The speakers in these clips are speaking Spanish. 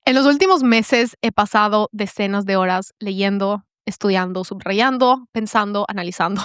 En los últimos meses he pasado decenas de horas leyendo, estudiando, subrayando, pensando, analizando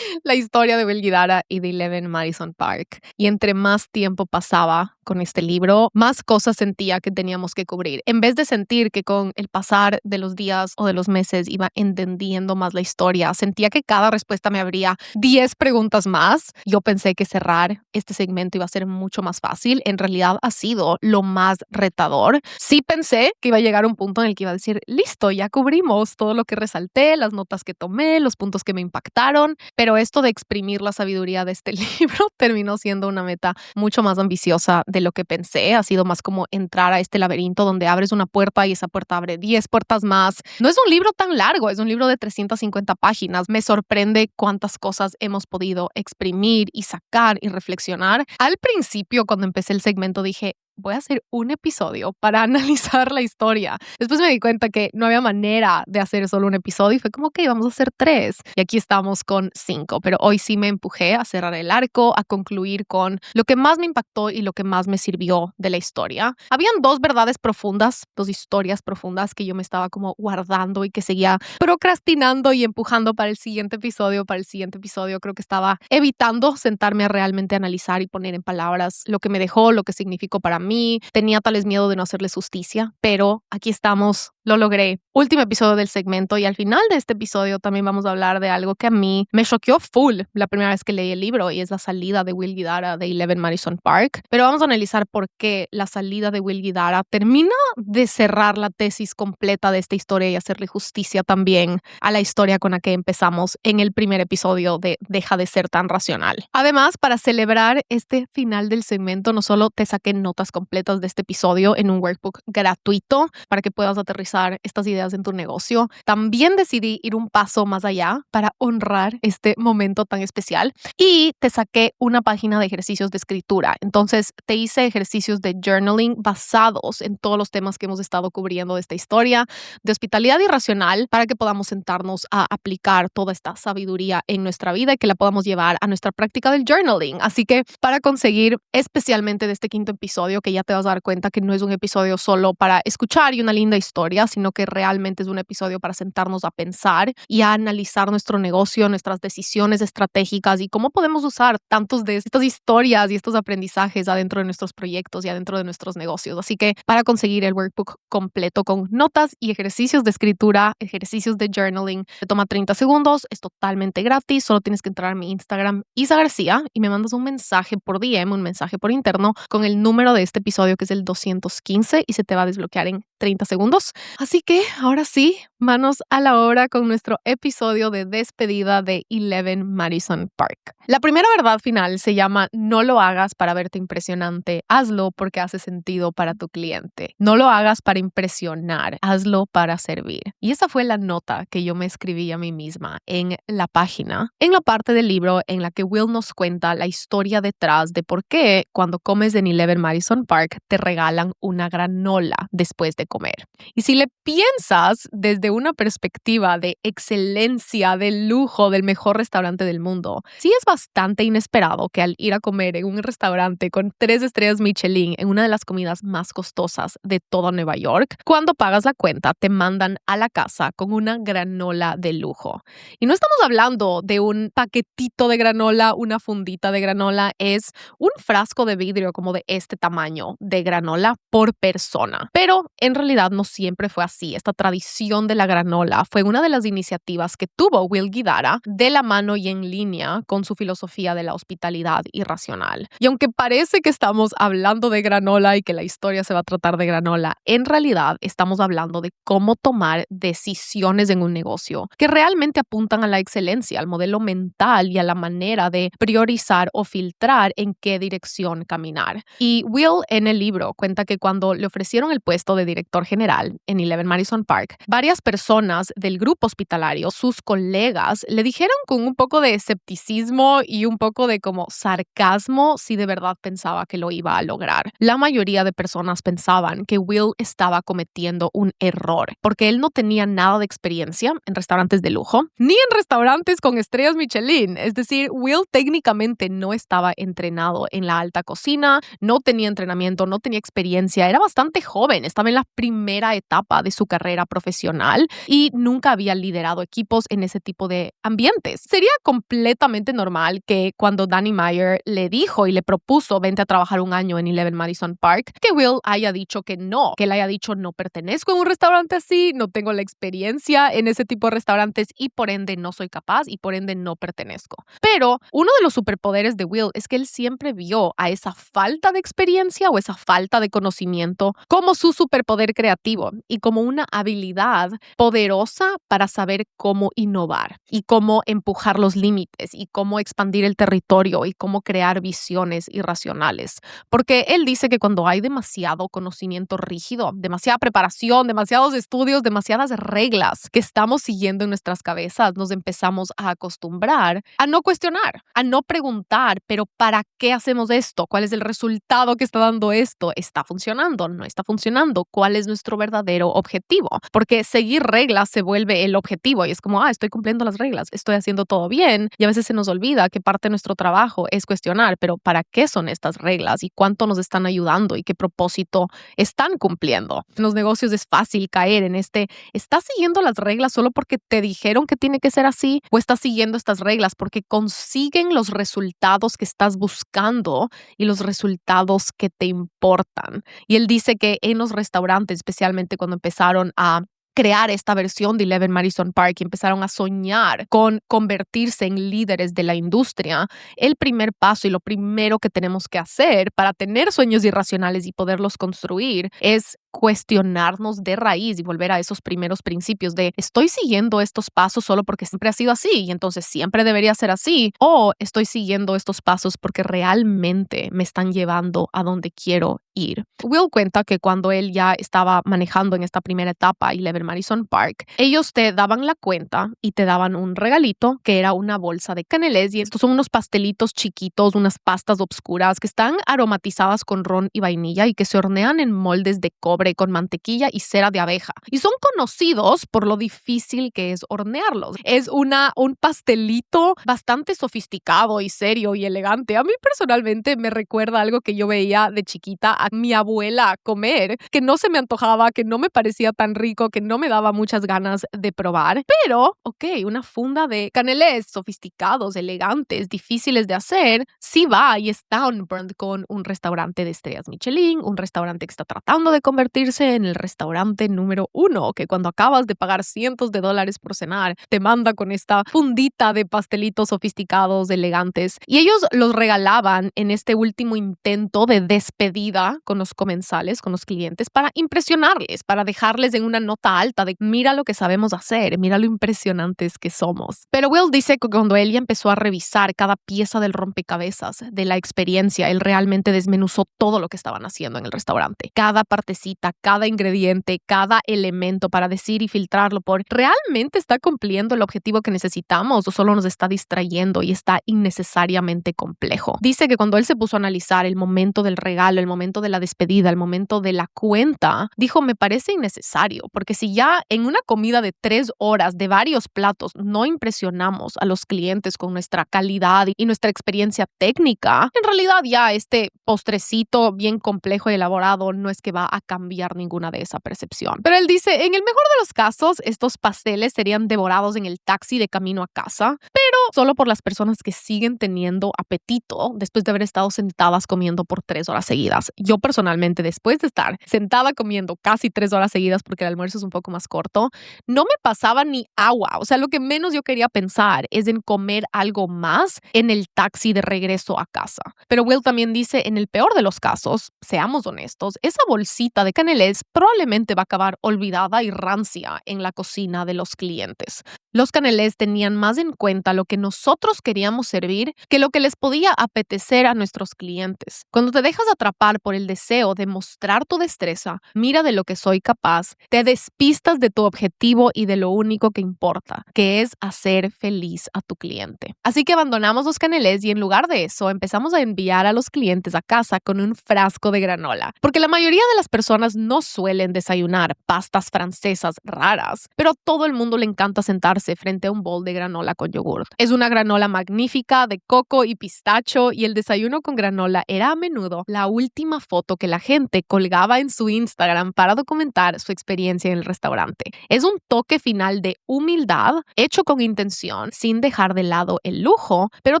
la historia de Will Guidara y de 11 Madison Park. Y entre más tiempo pasaba con este libro, más cosas sentía que teníamos que cubrir. En vez de sentir que con el pasar de los días o de los meses iba entendiendo más la historia, sentía que cada respuesta me abría 10 preguntas más. Yo pensé que cerrar este segmento iba a ser mucho más fácil. En realidad ha sido lo más retador. Sí pensé que iba a llegar un punto en el que iba a decir, listo, ya cubrimos todo lo que resalté, las notas que tomé, los puntos que me impactaron, pero esto de exprimir la sabiduría de este libro terminó siendo una meta mucho más ambiciosa de lo que pensé. Ha sido más como entrar a este laberinto donde abres una puerta y esa puerta abre 10 puertas más. No es un libro tan largo, es un libro de 350 páginas. Me sorprende cuántas cosas hemos podido exprimir y sacar y reflexionar. Al principio, cuando empecé el segmento, dije, voy a hacer un episodio para analizar la historia. Después me di cuenta que no había manera de hacer solo un episodio y fue como, ok, vamos a hacer 3. Y aquí estamos con 5. Pero hoy sí me empujé a cerrar el arco, a concluir con lo que más me impactó y lo que más me sirvió de la historia. Habían 2 verdades profundas, 2 historias profundas que yo me estaba como guardando y que seguía procrastinando y empujando para el siguiente episodio, Creo que estaba evitando sentarme a realmente analizar y poner en palabras lo que me dejó, lo que significó para mí. Tenía tales miedo de no hacerles justicia, pero aquí estamos, lo logré. Último episodio del segmento y al final de este episodio también vamos a hablar de algo que a mí me choqueó full la primera vez que leí el libro y es la salida de Will Guidara de 11 Madison Park. Pero vamos a analizar por qué la salida de Will Guidara termina de cerrar la tesis completa de esta historia y hacerle justicia también a la historia con la que empezamos en el primer episodio de Deja de ser tan racional. Además, para celebrar este final del segmento, no solo te saqué notas completas de este episodio en un workbook gratuito para que puedas aterrizar estas ideas en tu negocio, también decidí ir un paso más allá para honrar este momento tan especial y te saqué una página de ejercicios de escritura. Entonces, te hice ejercicios de journaling basados en todos los temas que hemos estado cubriendo de esta historia, de hospitalidad irracional, para que podamos sentarnos a aplicar toda esta sabiduría en nuestra vida y que la podamos llevar a nuestra práctica del journaling. Así que para conseguir especialmente de este quinto episodio, que ya te vas a dar cuenta que no es un episodio solo para escuchar y una linda historia, sino que realmente es un episodio para sentarnos a pensar y a analizar nuestro negocio, nuestras decisiones estratégicas y cómo podemos usar tantos de estas historias y estos aprendizajes adentro de nuestros proyectos y adentro de nuestros negocios. Así que para conseguir el workbook completo con notas y ejercicios de escritura, ejercicios de journaling, te toma 30 segundos, es totalmente gratis, solo tienes que entrar a mi Instagram, Isa García, y me mandas un mensaje por DM, un mensaje por interno con el número de este episodio que es el 215 y se te va a desbloquear en 30 segundos. Así que ahora sí, manos a la obra con nuestro episodio de despedida de 11 Madison Park. La primera verdad final se llama: no lo hagas para verte impresionante, hazlo porque hace sentido para tu cliente. No lo hagas para impresionar, hazlo para servir. Y esa fue la nota que yo me escribí a mí misma en la página, en la parte del libro en la que Will nos cuenta la historia detrás de por qué cuando comes en 11 Madison Park te regalan una granola después de comer. Y si le piensas desde una perspectiva de excelencia, de lujo, del mejor restaurante del mundo, sí es bastante inesperado que al ir a comer en un restaurante con 3 estrellas Michelin en una de las comidas más costosas de toda Nueva York, cuando pagas la cuenta te mandan a la casa con una granola de lujo. Y no estamos hablando de un paquetito de granola, una fundita de granola, es un frasco de vidrio como de este tamaño de granola por persona. Pero en realidad no siempre fue así. Esta tradición de la granola fue una de las iniciativas que tuvo Will Guidara de la mano y en línea con su filosofía de la hospitalidad irracional. Y aunque parece que estamos hablando de granola y que la historia se va a tratar de granola, en realidad estamos hablando de cómo tomar decisiones en un negocio que realmente apuntan a la excelencia, al modelo mental y a la manera de priorizar o filtrar en qué dirección caminar. Y Will en el libro cuenta que cuando le ofrecieron el puesto de director general en 11 Madison Park, varias personas del grupo hospitalario, sus colegas, le dijeron con un poco de escepticismo y un poco de como sarcasmo si de verdad pensaba que lo iba a lograr. La mayoría de personas pensaban que Will estaba cometiendo un error porque él no tenía nada de experiencia en restaurantes de lujo ni en restaurantes con estrellas Michelin. Es decir, Will técnicamente no estaba entrenado en la alta cocina, no tenía entrenamiento, no tenía experiencia, era bastante joven, estaba en la primera etapa de su carrera profesional y nunca había liderado equipos en ese tipo de ambientes. Sería completamente normal que cuando Danny Meyer le dijo y le propuso vente a trabajar un año en 11 Madison Park, que Will haya dicho que no, que él haya dicho no pertenezco en un restaurante así, no tengo la experiencia en ese tipo de restaurantes y por ende no soy capaz y por ende no pertenezco. Pero uno de los superpoderes de Will es que él siempre vio a esa falta de experiencia o esa falta de conocimiento como su superpoder creativo y como una habilidad poderosa para saber cómo innovar y cómo empujar los límites y cómo expandir el territorio y cómo crear visiones irracionales. Porque él dice que cuando hay demasiado conocimiento rígido, demasiada preparación, demasiados estudios, demasiadas reglas que estamos siguiendo en nuestras cabezas, nos empezamos a acostumbrar a no cuestionar, a no preguntar, pero ¿para qué hacemos esto? ¿Cuál es el resultado que está dando esto? ¿Está funcionando? ¿No está funcionando? ¿Cuál es nuestro verdadero objetivo? Porque seguir reglas se vuelve el objetivo y es como, estoy cumpliendo las reglas, estoy haciendo todo bien y a veces se nos olvida que parte de nuestro trabajo es cuestionar, pero ¿para qué son estas reglas y cuánto nos están ayudando y qué propósito están cumpliendo? En los negocios es fácil caer en ¿estás siguiendo las reglas solo porque te dijeron que tiene que ser así? ¿O estás siguiendo estas reglas porque consiguen los resultados que estás buscando y los resultados que te importan? Y él dice que en los restaurantes, especialmente cuando empezaron a crear esta versión de 11 Madison Park y empezaron a soñar con convertirse en líderes de la industria, el primer paso y lo primero que tenemos que hacer para tener sueños irracionales y poderlos construir es cuestionarnos de raíz y volver a esos primeros principios de estoy siguiendo estos pasos solo porque siempre ha sido así y entonces siempre debería ser así, o estoy siguiendo estos pasos porque realmente me están llevando a donde quiero ir. Will cuenta que cuando él ya estaba manejando en esta primera etapa 11 Madison Park, ellos te daban la cuenta y te daban un regalito que era una bolsa de Canelés, y estos son unos pastelitos chiquitos, unas pastas obscuras que están aromatizadas con ron y vainilla y que se hornean en moldes de cobre con mantequilla y cera de abeja. Y son conocidos por lo difícil que es hornearlos. Es un pastelito bastante sofisticado y serio y elegante. A mí personalmente me recuerda algo que yo veía de chiquita a mi abuela comer, que no se me antojaba, que no me parecía tan rico, que no me daba muchas ganas de probar. Pero, una funda de canelés sofisticados, elegantes, difíciles de hacer, sí va y está on brand con un restaurante de estrellas Michelin, un restaurante que está tratando de convertirse en el restaurante número 1, que cuando acabas de pagar cientos de dólares por cenar, te manda con esta fundita de pastelitos sofisticados, elegantes. Y ellos los regalaban en este último intento de despedida con los comensales, con los clientes, para impresionarles, para dejarles en una nota alta de mira lo que sabemos hacer, mira lo impresionantes que somos. Pero Will dice que cuando él ya empezó a revisar cada pieza del rompecabezas de la experiencia, él realmente desmenuzó todo lo que estaban haciendo en el restaurante. Cada partecita, cada ingrediente, cada elemento para decir y filtrarlo por ¿realmente está cumpliendo el objetivo que necesitamos o solo nos está distrayendo y está innecesariamente complejo? Dice que cuando él se puso a analizar el momento del regalo, el momento de la despedida, el momento de la cuenta, dijo, me parece innecesario, porque si ya en una comida de 3 horas de varios platos no impresionamos a los clientes con nuestra calidad y nuestra experiencia técnica, en realidad ya este postrecito bien complejo y elaborado no es que va a cambiar ninguna de esa percepción. Pero él dice, en el mejor de los casos, estos pasteles serían devorados en el taxi de camino a casa, pero solo por las personas que siguen teniendo apetito después de haber estado sentadas comiendo por 3 horas seguidas. Yo personalmente, después de estar sentada comiendo casi 3 horas seguidas, porque el almuerzo es un poco más corto, no me pasaba ni agua. O sea, lo que menos yo quería pensar es en comer algo más en el taxi de regreso a casa. Pero Will también dice, en el peor de los casos, seamos honestos, esa bolsita de canelés probablemente va a acabar olvidada y rancia en la cocina de los clientes. Los canelés tenían más en cuenta lo que nosotros queríamos servir que lo que les podía apetecer a nuestros clientes. Cuando te dejas atrapar por el deseo de mostrar tu destreza, mira de lo que soy capaz, te despistas de tu objetivo y de lo único que importa, que es hacer feliz a tu cliente. Así que abandonamos los canelés y en lugar de eso empezamos a enviar a los clientes a casa con un frasco de granola, porque la mayoría de las personas no suelen desayunar pastas francesas raras, pero a todo el mundo le encanta sentarse sentarse frente a un bowl de granola con yogurt. Es una granola magnífica de coco y pistacho, y el desayuno con granola era a menudo la última foto que la gente colgaba en su Instagram para documentar su experiencia en el restaurante. Es un toque final de humildad, hecho con intención, sin dejar de lado el lujo, pero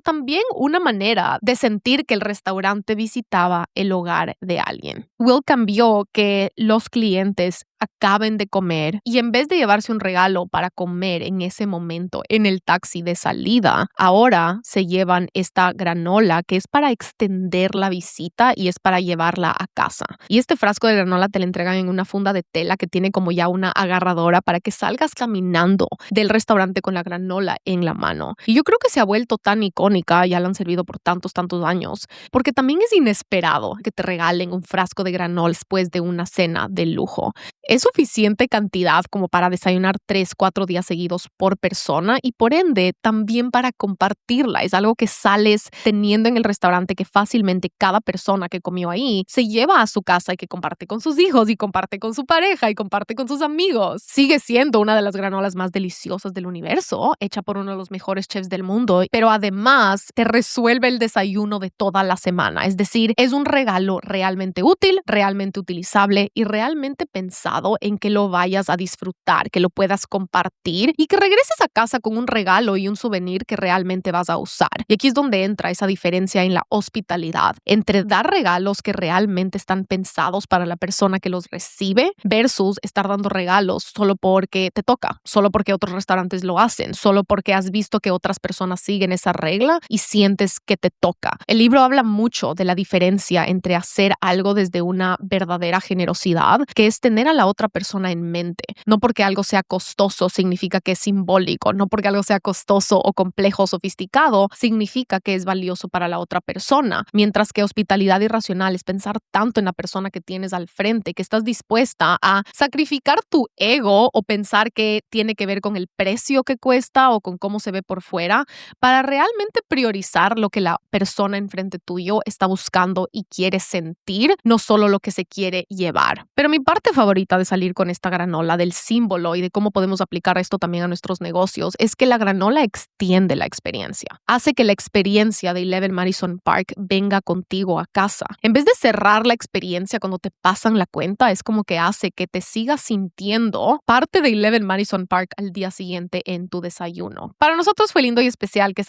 también una manera de sentir que el restaurante visitaba el hogar de alguien. Will cambió que los clientes acaben de comer y en vez de llevarse un regalo para comer en ese momento en el taxi de salida, ahora se llevan esta granola que es para extender la visita y es para llevarla a casa. Y este frasco de granola te lo entregan en una funda de tela que tiene como ya una agarradora para que salgas caminando del restaurante con la granola en la mano. Y yo creo que se ha vuelto tan icónica, ya la han servido por tantos años, porque también es inesperado que te regalen un frasco de granola después de una cena de lujo. Es suficiente cantidad como para desayunar 3-4 días seguidos por persona y por ende también para compartirla. Es algo que sales teniendo en el restaurante que fácilmente cada persona que comió ahí se lleva a su casa y que comparte con sus hijos y comparte con su pareja y comparte con sus amigos. Sigue siendo una de las granolas más deliciosas del universo, hecha por uno de los mejores chefs del mundo, pero además te resuelve el desayuno de toda la semana. Es decir, es un regalo realmente útil, realmente utilizable y realmente pensado en que lo vayas a disfrutar, que lo puedas compartir y que regreses a casa con un regalo y un souvenir que realmente vas a usar. Y aquí es donde entra esa diferencia en la hospitalidad entre dar regalos que realmente están pensados para la persona que los recibe versus estar dando regalos solo porque te toca, solo porque otros restaurantes lo hacen, solo porque has visto que otras personas siguen esa regla y sientes que te toca. El libro habla mucho de la diferencia entre hacer algo desde una verdadera generosidad, que es tener a la otra persona en mente. No porque algo sea costoso significa que es simbólico, no porque algo sea costoso o complejo o sofisticado significa que es valioso para la otra persona. Mientras que hospitalidad irracional es pensar tanto en la persona que tienes al frente que estás dispuesta a sacrificar tu ego o pensar que tiene que ver con el precio que cuesta o con cómo se ve por fuera para realmente priorizar lo que la persona enfrente tuyo está buscando y quiere sentir, no solo lo que se quiere llevar. Pero mi parte favorita de salir con esta granola, del símbolo y de cómo podemos aplicar esto también a nuestros negocios, es que la granola extiende la experiencia. Hace que la experiencia de 11 Madison Park venga contigo a casa. En vez de cerrar la experiencia cuando te pasan la cuenta, es como que hace que te sigas sintiendo parte de 11 Madison Park al día siguiente en tu desayuno. Para nosotros fue lindo y especial que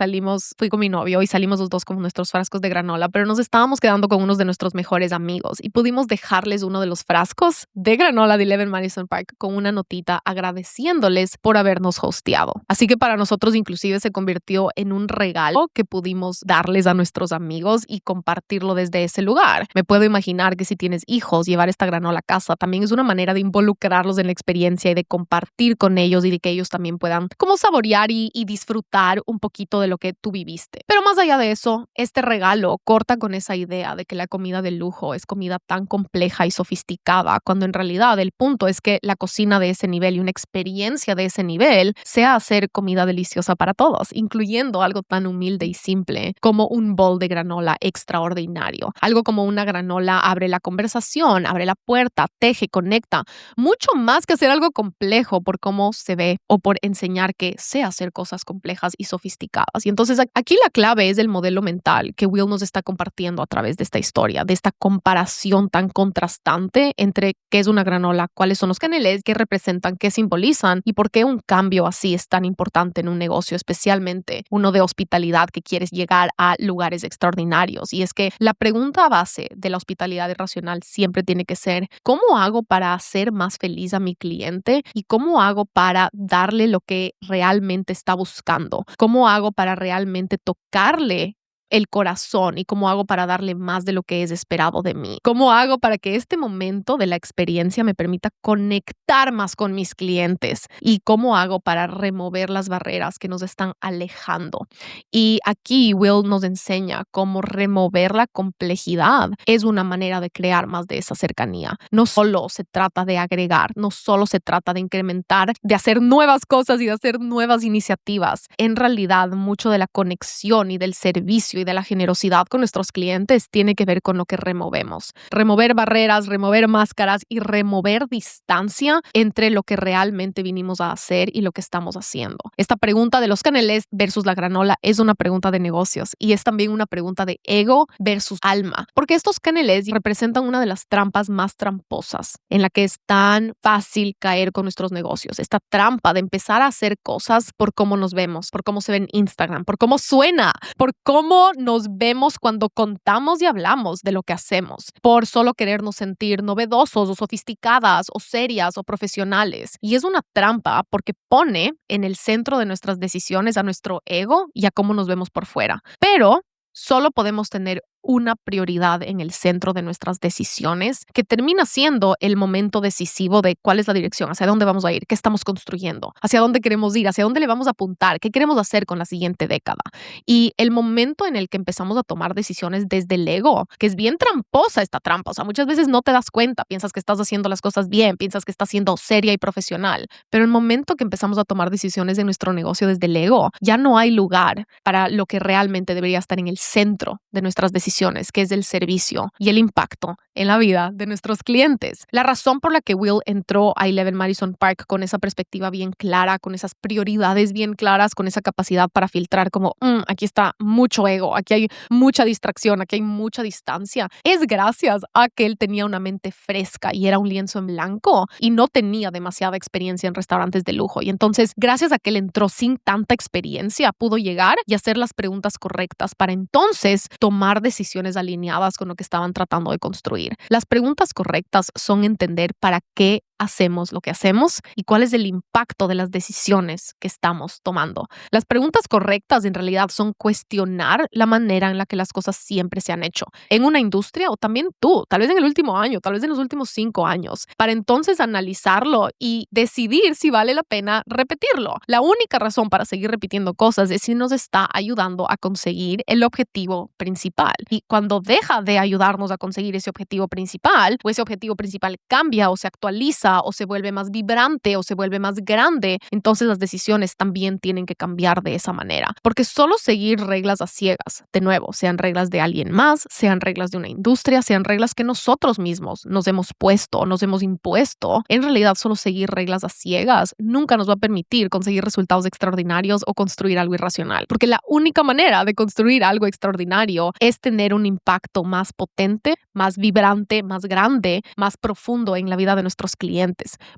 fui con mi novio y salimos los dos con nuestros frascos de granola, pero nos estábamos quedando con unos de nuestros mejores amigos y pudimos dejarles uno de los frascos de granola de 11 Madison Park con una notita agradeciéndoles por habernos hosteado. Así que para nosotros inclusive se convirtió en un regalo que pudimos darles a nuestros amigos y compartirlo desde ese lugar. Me puedo imaginar que si tienes hijos, llevar esta granola a casa también es una manera de involucrarlos en la experiencia y de compartir con ellos y de que ellos también puedan como saborear y disfrutar un poquito de lo que tú viviste. Pero más allá de eso, este regalo corta con esa idea de que la comida de lujo es comida tan compleja y sofisticada, cuando en realidad el punto es que la cocina de ese nivel y una experiencia de ese nivel sea hacer comida deliciosa para todos, incluyendo algo tan humilde y simple como un bowl de granola extraordinario. Algo como una granola abre la conversación, abre la puerta, teje, conecta, mucho más que hacer algo complejo por cómo se ve o por enseñar que sé hacer cosas complejas y sofisticadas. Y entonces aquí la clave es el modelo mental que Will nos está compartiendo a través de esta historia, de esta comparación tan contrastante entre qué es una granola, cuáles son los caneles, qué representan, qué simbolizan y por qué un cambio así es tan importante en un negocio, especialmente uno de hospitalidad que quieres llegar a lugares extraordinarios. Y es que la pregunta base de la hospitalidad irracional siempre tiene que ser: ¿cómo hago para hacer más feliz a mi cliente? ¿Y cómo hago para darle lo que realmente está buscando? ¿Cómo hago para realmente tocarle el corazón? ¿Y cómo hago para darle más de lo que es esperado de mí? ¿Cómo hago para que este momento de la experiencia me permita conectar más con mis clientes? ¿Y cómo hago para remover las barreras que nos están alejando? Y aquí Will nos enseña cómo remover la complejidad es una manera de crear más de esa cercanía. No solo se trata de agregar, no solo se trata de incrementar, de hacer nuevas cosas y de hacer nuevas iniciativas. En realidad, mucho de la conexión y del servicio y de la generosidad con nuestros clientes tiene que ver con lo que removemos. Remover barreras, remover máscaras y remover distancia entre lo que realmente vinimos a hacer y lo que estamos haciendo. Esta pregunta de los canelés versus la granola es una pregunta de negocios y es también una pregunta de ego versus alma, porque estos canelés representan una de las trampas más tramposas en la que es tan fácil caer con nuestros negocios. Esta trampa de empezar a hacer cosas por cómo nos vemos, por cómo se ve en Instagram, por cómo suena, por cómo nos vemos cuando contamos y hablamos de lo que hacemos, por solo querernos sentir novedosos o sofisticadas o serias o profesionales. Y es una trampa porque pone en el centro de nuestras decisiones a nuestro ego y a cómo nos vemos por fuera. Pero solo podemos tener una prioridad en el centro de nuestras decisiones, que termina siendo el momento decisivo de cuál es la dirección, hacia dónde vamos a ir, qué estamos construyendo, hacia dónde queremos ir, hacia dónde le vamos a apuntar, qué queremos hacer con la siguiente década. Y el momento en el que empezamos a tomar decisiones desde el ego, que es bien tramposa esta trampa, o sea, muchas veces no te das cuenta, piensas que estás haciendo las cosas bien, piensas que estás siendo seria y profesional, pero el momento que empezamos a tomar decisiones en nuestro negocio desde el ego, ya no hay lugar para lo que realmente debería estar en el centro de nuestras decisiones, que es el servicio y el impacto en la vida de nuestros clientes. La razón por la que Will entró a 11 Madison Park con esa perspectiva bien clara, con esas prioridades bien claras, con esa capacidad para filtrar como, aquí está mucho ego, aquí hay mucha distracción, aquí hay mucha distancia, es gracias a que él tenía una mente fresca y era un lienzo en blanco y no tenía demasiada experiencia en restaurantes de lujo. Y entonces, gracias a que él entró sin tanta experiencia, pudo llegar y hacer las preguntas correctas para entonces tomar decisiones alineadas con lo que estaban tratando de construir. Las preguntas correctas son entender para qué hacemos lo que hacemos y cuál es el impacto de las decisiones que estamos tomando. Las preguntas correctas en realidad son cuestionar la manera en la que las cosas siempre se han hecho en una industria o también tú, tal vez en el último año, tal vez en los últimos 5 años, para entonces analizarlo y decidir si vale la pena repetirlo. La única razón para seguir repitiendo cosas es si nos está ayudando a conseguir el objetivo principal. Y cuando deja de ayudarnos a conseguir ese objetivo principal, o ese objetivo principal cambia o se actualiza o se vuelve más vibrante o se vuelve más grande, entonces las decisiones también tienen que cambiar de esa manera. Porque solo seguir reglas a ciegas, de nuevo, sean reglas de alguien más, sean reglas de una industria, sean reglas que nosotros mismos nos hemos puesto o nos hemos impuesto, en realidad solo seguir reglas a ciegas nunca nos va a permitir conseguir resultados extraordinarios o construir algo irracional. Porque la única manera de construir algo extraordinario es tener un impacto más potente, más vibrante, más grande, más profundo en la vida de nuestros clientes.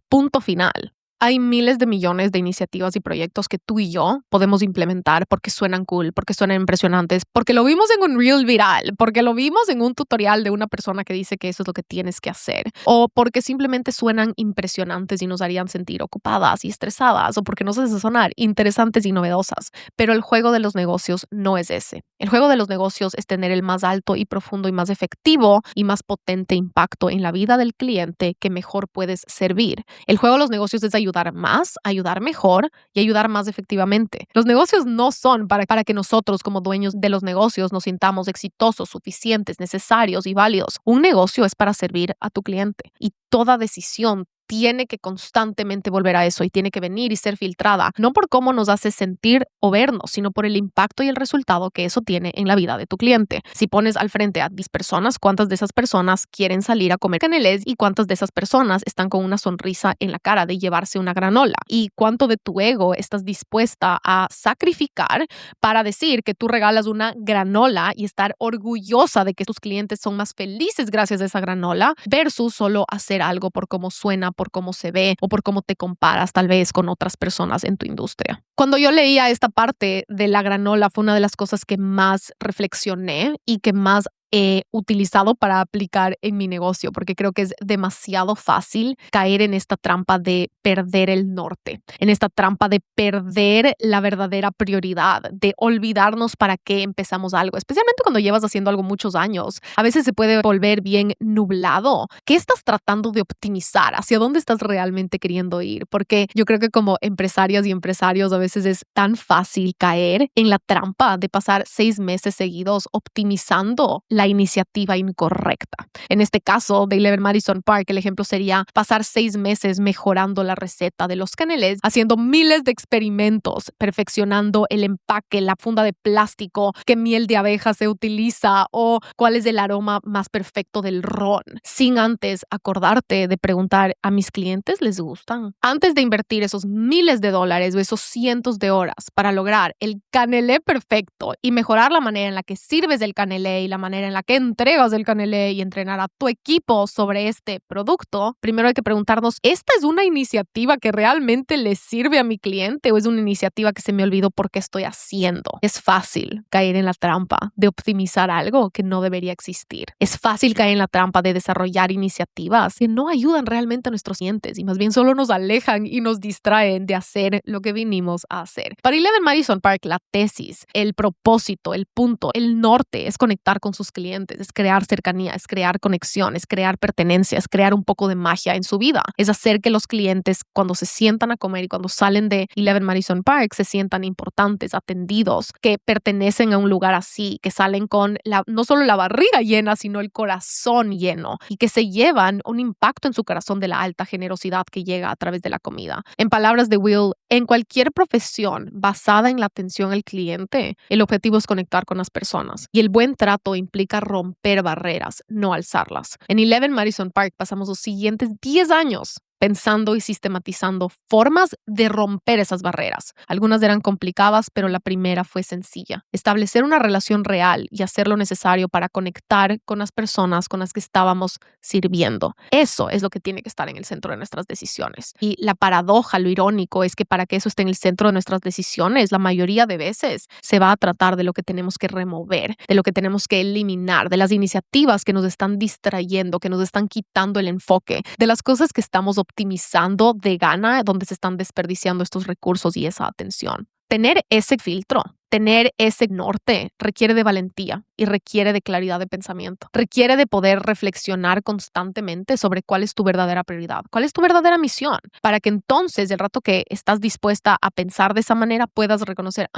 Punto final. Hay miles de millones de iniciativas y proyectos que tú y yo podemos implementar porque suenan cool, porque suenan impresionantes, porque lo vimos en un reel viral, porque lo vimos en un tutorial de una persona que dice que eso es lo que tienes que hacer, o porque simplemente suenan impresionantes y nos harían sentir ocupadas y estresadas, o porque nos hace sonar interesantes y novedosas. Pero el juego de los negocios no es ese. El juego de los negocios es tener el más alto y profundo y más efectivo y más potente impacto en la vida del cliente que mejor puedes servir. El juego de los negocios es ayudar más, ayudar mejor y ayudar más efectivamente. Los negocios no son para que nosotros como dueños de los negocios nos sintamos exitosos, suficientes, necesarios y válidos. Un negocio es para servir a tu cliente y toda decisión tiene que constantemente volver a eso y tiene que venir y ser filtrada, no por cómo nos hace sentir o vernos, sino por el impacto y el resultado que eso tiene en la vida de tu cliente. Si pones al frente a 10 personas, ¿cuántas de esas personas quieren salir a comer canelés y cuántas de esas personas están con una sonrisa en la cara de llevarse una granola? ¿Y cuánto de tu ego estás dispuesta a sacrificar para decir que tú regalas una granola y estar orgullosa de que tus clientes son más felices gracias a esa granola versus solo hacer algo por cómo suena, por cómo se ve o por cómo te comparas tal vez con otras personas en tu industria? Cuando yo leía esta parte de la granola fue una de las cosas que más reflexioné y que más he utilizado para aplicar en mi negocio, porque creo que es demasiado fácil caer en esta trampa de perder el norte, en esta trampa de perder la verdadera prioridad, de olvidarnos para qué empezamos algo, especialmente cuando llevas haciendo algo muchos años. A veces se puede volver bien nublado. ¿Qué estás tratando de optimizar? ¿Hacia dónde estás realmente queriendo ir? Porque yo creo que como empresarias y empresarios a veces es tan fácil caer en la trampa de pasar 6 meses seguidos optimizando la iniciativa incorrecta. En este caso de 11 Madison Park, el ejemplo sería pasar 6 meses mejorando la receta de los canelés, haciendo miles de experimentos, perfeccionando el empaque, la funda de plástico, qué miel de abeja se utiliza o cuál es el aroma más perfecto del ron, sin antes acordarte de preguntar, ¿a mis clientes les gustan? Antes de invertir esos miles de dólares o esos cientos de horas para lograr el canelé perfecto y mejorar la manera en la que sirves el canelé y la manera en la que entregas el canelé y entrenar a tu equipo sobre este producto, primero hay que preguntarnos, ¿esta es una iniciativa que realmente le sirve a mi cliente o es una iniciativa que se me olvidó por qué estoy haciendo? Es fácil caer en la trampa de optimizar algo que no debería existir. Es fácil caer en la trampa de desarrollar iniciativas que no ayudan realmente a nuestros clientes y más bien solo nos alejan y nos distraen de hacer lo que vinimos a hacer. Para 11 Madison Park, la tesis, el propósito, el punto, el norte es conectar con sus clientes, es crear cercanía, es crear conexión, es crear pertenencia, es crear un poco de magia en su vida. Es hacer que los clientes cuando se sientan a comer y cuando salen de 11 Madison Park se sientan importantes, atendidos, que pertenecen a un lugar así, que salen con no solo la barriga llena, sino el corazón lleno y que se llevan un impacto en su corazón de la alta generosidad que llega a través de la comida. En palabras de Will, en cualquier profesión basada en la atención al cliente, el objetivo es conectar con las personas y el buen trato implica romper barreras, no alzarlas. En 11 Madison Park pasamos los siguientes 10 años pensando y sistematizando formas de romper esas barreras. Algunas eran complicadas, pero la primera fue sencilla. Establecer una relación real y hacer lo necesario para conectar con las personas con las que estábamos sirviendo. Eso es lo que tiene que estar en el centro de nuestras decisiones. Y la paradoja, lo irónico, es que para que eso esté en el centro de nuestras decisiones, la mayoría de veces se va a tratar de lo que tenemos que remover, de lo que tenemos que eliminar, de las iniciativas que nos están distrayendo, que nos están quitando el enfoque, de las cosas que estamos optimizando de gana, donde se están desperdiciando estos recursos y esa atención. Tener ese filtro, tener ese norte requiere de valentía y requiere de claridad de pensamiento. Requiere de poder reflexionar constantemente sobre cuál es tu verdadera prioridad, cuál es tu verdadera misión, para que entonces, el rato que estás dispuesta a pensar de esa manera, puedas reconocer,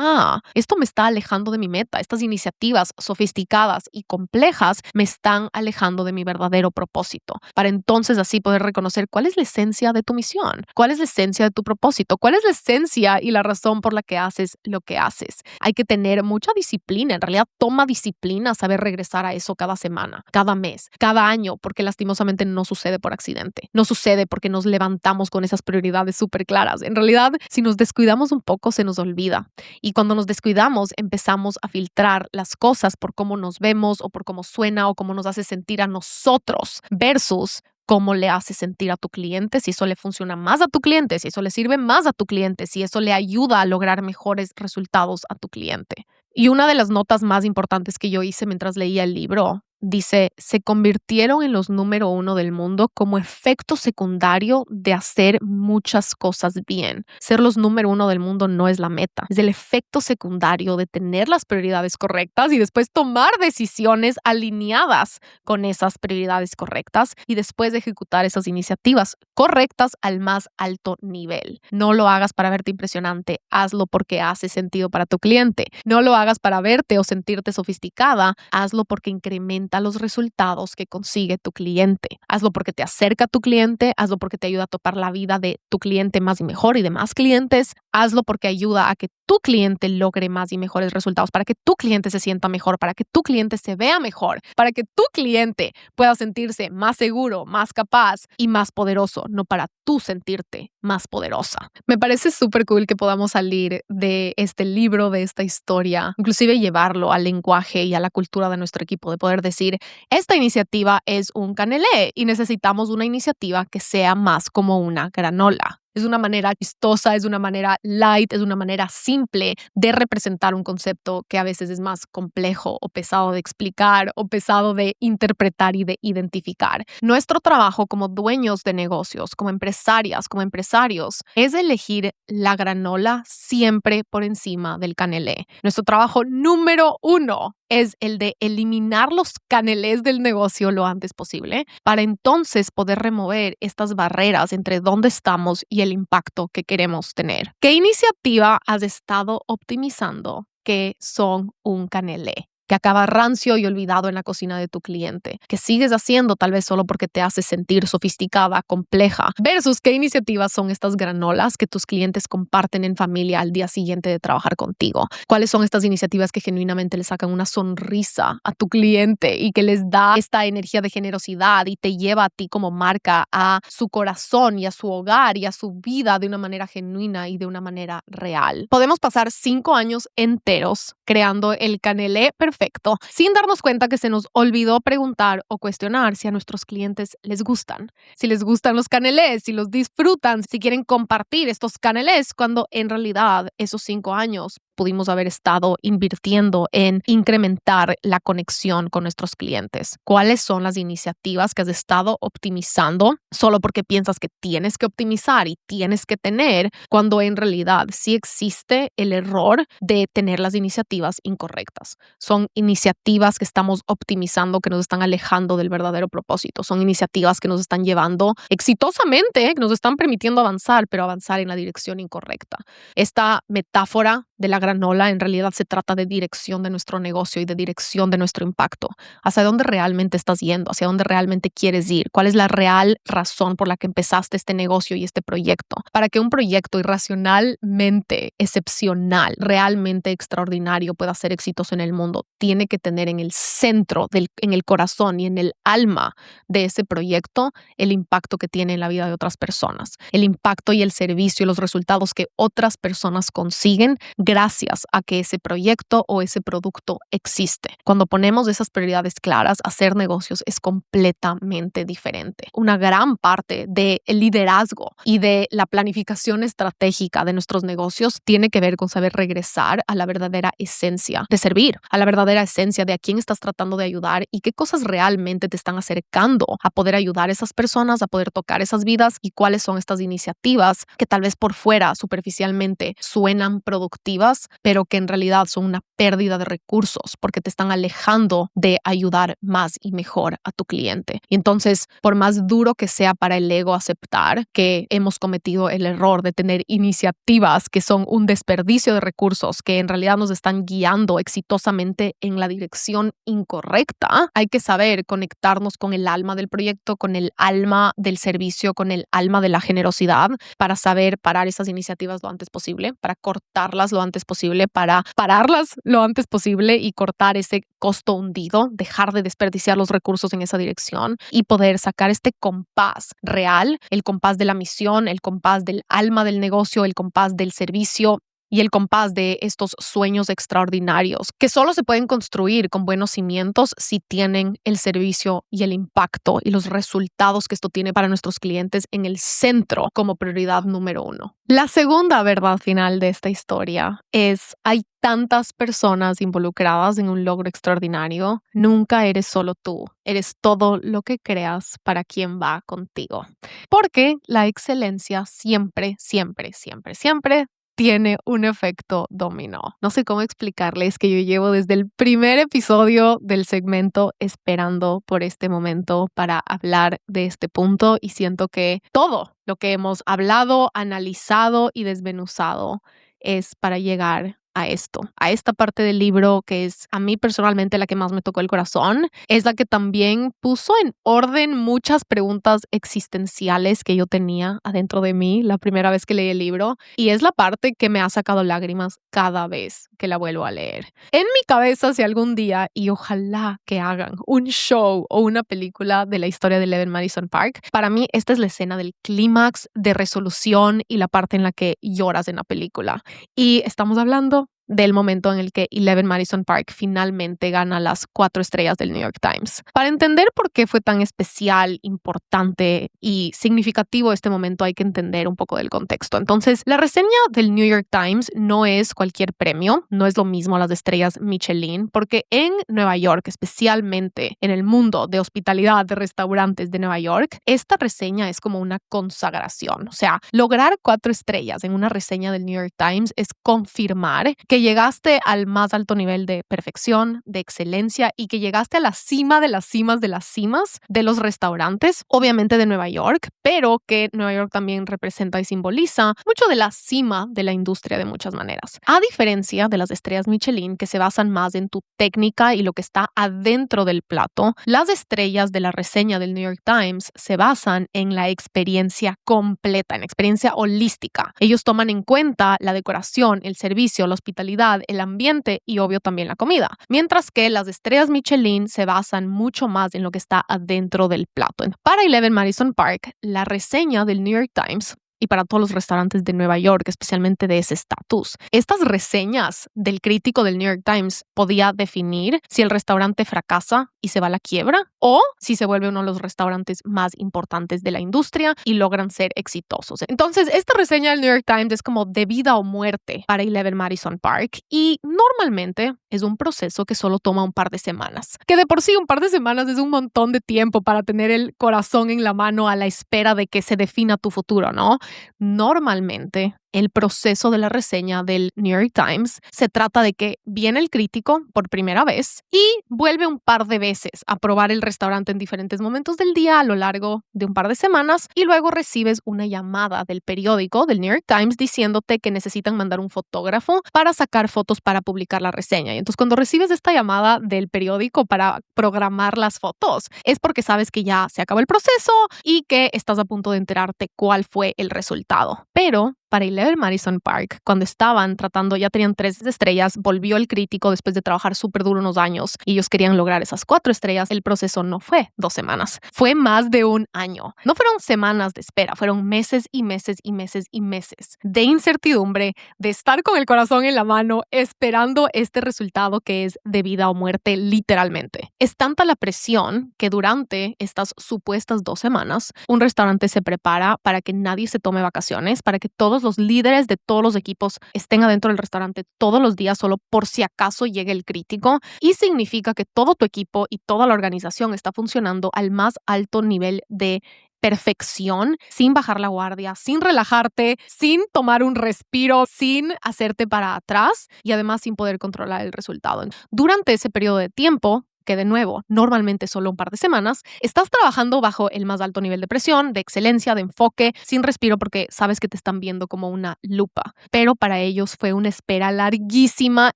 esto me está alejando de mi meta. Estas iniciativas sofisticadas y complejas me están alejando de mi verdadero propósito. Para entonces así poder reconocer cuál es la esencia de tu misión, cuál es la esencia de tu propósito, cuál es la esencia y la razón por la que haces lo que haces. Hay que tener mucha disciplina. En realidad toma disciplina saber regresar a eso cada semana, cada mes, cada año, porque lastimosamente no sucede por accidente. No sucede porque nos levantamos con esas prioridades súper claras. En realidad, si nos descuidamos un poco, se nos olvida. Y cuando nos descuidamos, empezamos a filtrar las cosas por cómo nos vemos o por cómo suena o cómo nos hace sentir a nosotros versus cómo le hace sentir a tu cliente, si eso le funciona más a tu cliente, si eso le sirve más a tu cliente, si eso le ayuda a lograr mejores resultados a tu cliente. Y una de las notas más importantes que yo hice mientras leía el libro dice, se convirtieron en los número 1 del mundo como efecto secundario de hacer muchas cosas bien. Ser los número 1 del mundo no es la meta, es el efecto secundario de tener las prioridades correctas y después tomar decisiones alineadas con esas prioridades correctas y después de ejecutar esas iniciativas correctas al más alto nivel. No lo hagas para verte impresionante, hazlo porque hace sentido para tu cliente. No lo hagas para verte o sentirte sofisticada, hazlo porque incrementa los resultados que consigue tu cliente. Hazlo porque te acerca a tu cliente, hazlo porque te ayuda a topar la vida de tu cliente más y mejor y de más clientes, hazlo porque ayuda a que tu cliente logre más y mejores resultados, para que tu cliente se sienta mejor, para que tu cliente se vea mejor, para que tu cliente pueda sentirse más seguro, más capaz y más poderoso, no para tú sentirte más poderosa. Me parece súper cool que podamos salir de este libro, de esta historia, inclusive llevarlo al lenguaje y a la cultura de nuestro equipo, de poder decir, esta iniciativa es un canelé y necesitamos una iniciativa que sea más como una granola. Es una manera chistosa, es una manera light, es una manera simple de representar un concepto que a veces es más complejo o pesado de explicar o pesado de interpretar y de identificar. Nuestro trabajo como dueños de negocios, como empresarias, como empresarios, es elegir la granola siempre por encima del canelé. Nuestro trabajo número 1 es el de eliminar los canelés del negocio lo antes posible para entonces poder remover estas barreras entre dónde estamos y el impacto que queremos tener. ¿Qué iniciativa has estado optimizando que son un canelé? que acaba rancio y olvidado en la cocina de tu cliente, que sigues haciendo tal vez solo porque te hace sentir sofisticada, compleja, versus qué iniciativas son estas granolas que tus clientes comparten en familia al día siguiente de trabajar contigo. ¿Cuáles son estas iniciativas que genuinamente le sacan una sonrisa a tu cliente y que les da esta energía de generosidad y te lleva a ti como marca a su corazón y a su hogar y a su vida de una manera genuina y de una manera real? Podemos pasar 5 años enteros creando el canelé perfecto sin darnos cuenta que se nos olvidó preguntar o cuestionar si a nuestros clientes les gustan, si les gustan los canelés, si los disfrutan, si quieren compartir estos canelés, cuando en realidad esos 5 años pudimos haber estado invirtiendo en incrementar la conexión con nuestros clientes. ¿Cuáles son las iniciativas que has estado optimizando solo porque piensas que tienes que optimizar y tienes que tener, cuando en realidad sí existe el error de tener las iniciativas incorrectas? Son iniciativas que estamos optimizando que nos están alejando del verdadero propósito. Son iniciativas que nos están llevando exitosamente, que nos están permitiendo avanzar, pero avanzar en la dirección incorrecta. Esta metáfora de la granola en realidad se trata de dirección de nuestro negocio y de dirección de nuestro impacto. ¿Hacia dónde realmente estás yendo? ¿Hacia dónde realmente quieres ir? ¿Cuál es la real razón por la que empezaste este negocio y este proyecto? Para que un proyecto irracionalmente excepcional, realmente extraordinario pueda ser exitoso en el mundo, tiene que tener en el centro, en el corazón y en el alma de ese proyecto el impacto que tiene en la vida de otras personas, el impacto y el servicio y los resultados que otras personas consiguen gracias a que ese proyecto o ese producto existe. Cuando ponemos esas prioridades claras, hacer negocios es completamente diferente. Una gran parte del liderazgo y de la planificación estratégica de nuestros negocios tiene que ver con saber regresar a la verdadera esencia de servir, a la verdadera esencia de a quién estás tratando de ayudar y qué cosas realmente te están acercando a poder ayudar a esas personas, a poder tocar esas vidas, y cuáles son estas iniciativas que tal vez por fuera superficialmente suenan productivas, pero que en realidad son una pérdida de recursos porque te están alejando de ayudar más y mejor a tu cliente. Y entonces, por más duro que sea para el ego aceptar que hemos cometido el error de tener iniciativas que son un desperdicio de recursos, que en realidad nos están guiando exitosamente en la dirección incorrecta, hay que saber conectarnos con el alma del proyecto, con el alma del servicio, con el alma de la generosidad, para saber parar esas iniciativas lo antes posible, para cortarlas lo antes posible, para pararlas lo antes posible y cortar ese costo hundido, dejar de desperdiciar los recursos en esa dirección y poder sacar este compás real, el compás de la misión, el compás del alma del negocio, el compás del servicio y el compás de estos sueños extraordinarios que solo se pueden construir con buenos cimientos si tienen el servicio y el impacto y los resultados que esto tiene para nuestros clientes en el centro como prioridad número 1. La segunda verdad final de esta historia es: hay tantas personas involucradas en un logro extraordinario. Nunca eres solo tú, eres todo lo que creas para quien va contigo. Porque la excelencia siempre, siempre, siempre, siempre tiene un efecto dominó. No sé cómo explicarles que yo llevo desde el primer episodio del segmento esperando por este momento para hablar de este punto, y siento que todo lo que hemos hablado, analizado y desmenuzado es para llegar a esto, a esta parte del libro que es a mí personalmente la que más me tocó el corazón. Es la que también puso en orden muchas preguntas existenciales que yo tenía adentro de mí la primera vez que leí el libro, y es la parte que me ha sacado lágrimas cada vez que la vuelvo a leer. En mi cabeza, si algún día, y ojalá que hagan un show o una película de la historia de Eleven Madison Park, para mí esta es la escena del clímax de resolución y la parte en la que lloras en la película. Y estamos hablando del momento en el que Eleven Madison Park finalmente gana las 4 estrellas del New York Times. Para entender por qué fue tan especial, importante y significativo este momento, hay que entender un poco del contexto. Entonces, la reseña del New York Times no es cualquier premio, no es lo mismo a las estrellas Michelin, porque en Nueva York, especialmente en el mundo de hospitalidad, de restaurantes de Nueva York, esta reseña es como una consagración. O sea, lograr 4 estrellas en una reseña del New York Times es confirmar que que llegaste al más alto nivel de perfección, de excelencia y que llegaste a la cima de las cimas de las cimas de los restaurantes, obviamente de Nueva York, pero que Nueva York también representa y simboliza mucho de la cima de la industria de muchas maneras. A diferencia de las estrellas Michelin, que se basan más en tu técnica y lo que está adentro del plato, las estrellas de la reseña del New York Times se basan en la experiencia completa, en la experiencia holística. Ellos toman en cuenta la decoración, el servicio, la hospitalidad, el ambiente y obvio también la comida. Mientras que las estrellas Michelin se basan mucho más en lo que está adentro del plato. Para 11 Madison Park, la reseña del New York Times y para todos los restaurantes de Nueva York, especialmente de ese estatus. Estas reseñas del crítico del New York Times podía definir si el restaurante fracasa y se va a la quiebra o si se vuelve uno de los restaurantes más importantes de la industria y logran ser exitosos. Entonces, esta reseña del New York Times es como de vida o muerte para 11 Madison Park y normalmente es un proceso que solo toma un par de semanas. Que de por sí un par de semanas es un montón de tiempo para tener el corazón en la mano a la espera de que se defina tu futuro, ¿no? Normalmente, el proceso de la reseña del New York Times se trata de que viene el crítico por primera vez y vuelve un par de veces a probar el restaurante en diferentes momentos del día a lo largo de un par de semanas y luego recibes una llamada del periódico del New York Times diciéndote que necesitan mandar un fotógrafo para sacar fotos para publicar la reseña. Y entonces cuando recibes esta llamada del periódico para programar las fotos es porque sabes que ya se acabó el proceso y que estás a punto de enterarte cuál fue el resultado. Pero para 11 Madison Park, cuando estaban tratando, ya tenían 3 estrellas, volvió el crítico después de trabajar súper duro unos años y ellos querían lograr esas 4 estrellas. El proceso no fue 2 semanas, fue más de un año. No fueron semanas de espera, fueron meses y meses y meses y meses de incertidumbre, de estar con el corazón en la mano esperando este resultado que es de vida o muerte literalmente. Es tanta la presión que durante estas supuestas 2 semanas, un restaurante se prepara para que nadie se tome vacaciones, para que todos los líderes de todos los equipos estén adentro del restaurante todos los días solo por si acaso llegue el crítico y significa que todo tu equipo y toda la organización está funcionando al más alto nivel de perfección, sin bajar la guardia, sin relajarte, sin tomar un respiro, sin hacerte para atrás y además sin poder controlar el resultado. Durante ese periodo de tiempo, que de nuevo, normalmente solo un par de semanas, estás trabajando bajo el más alto nivel de presión, de excelencia, de enfoque, sin respiro porque sabes que te están viendo como una lupa. Pero para ellos fue una espera larguísima,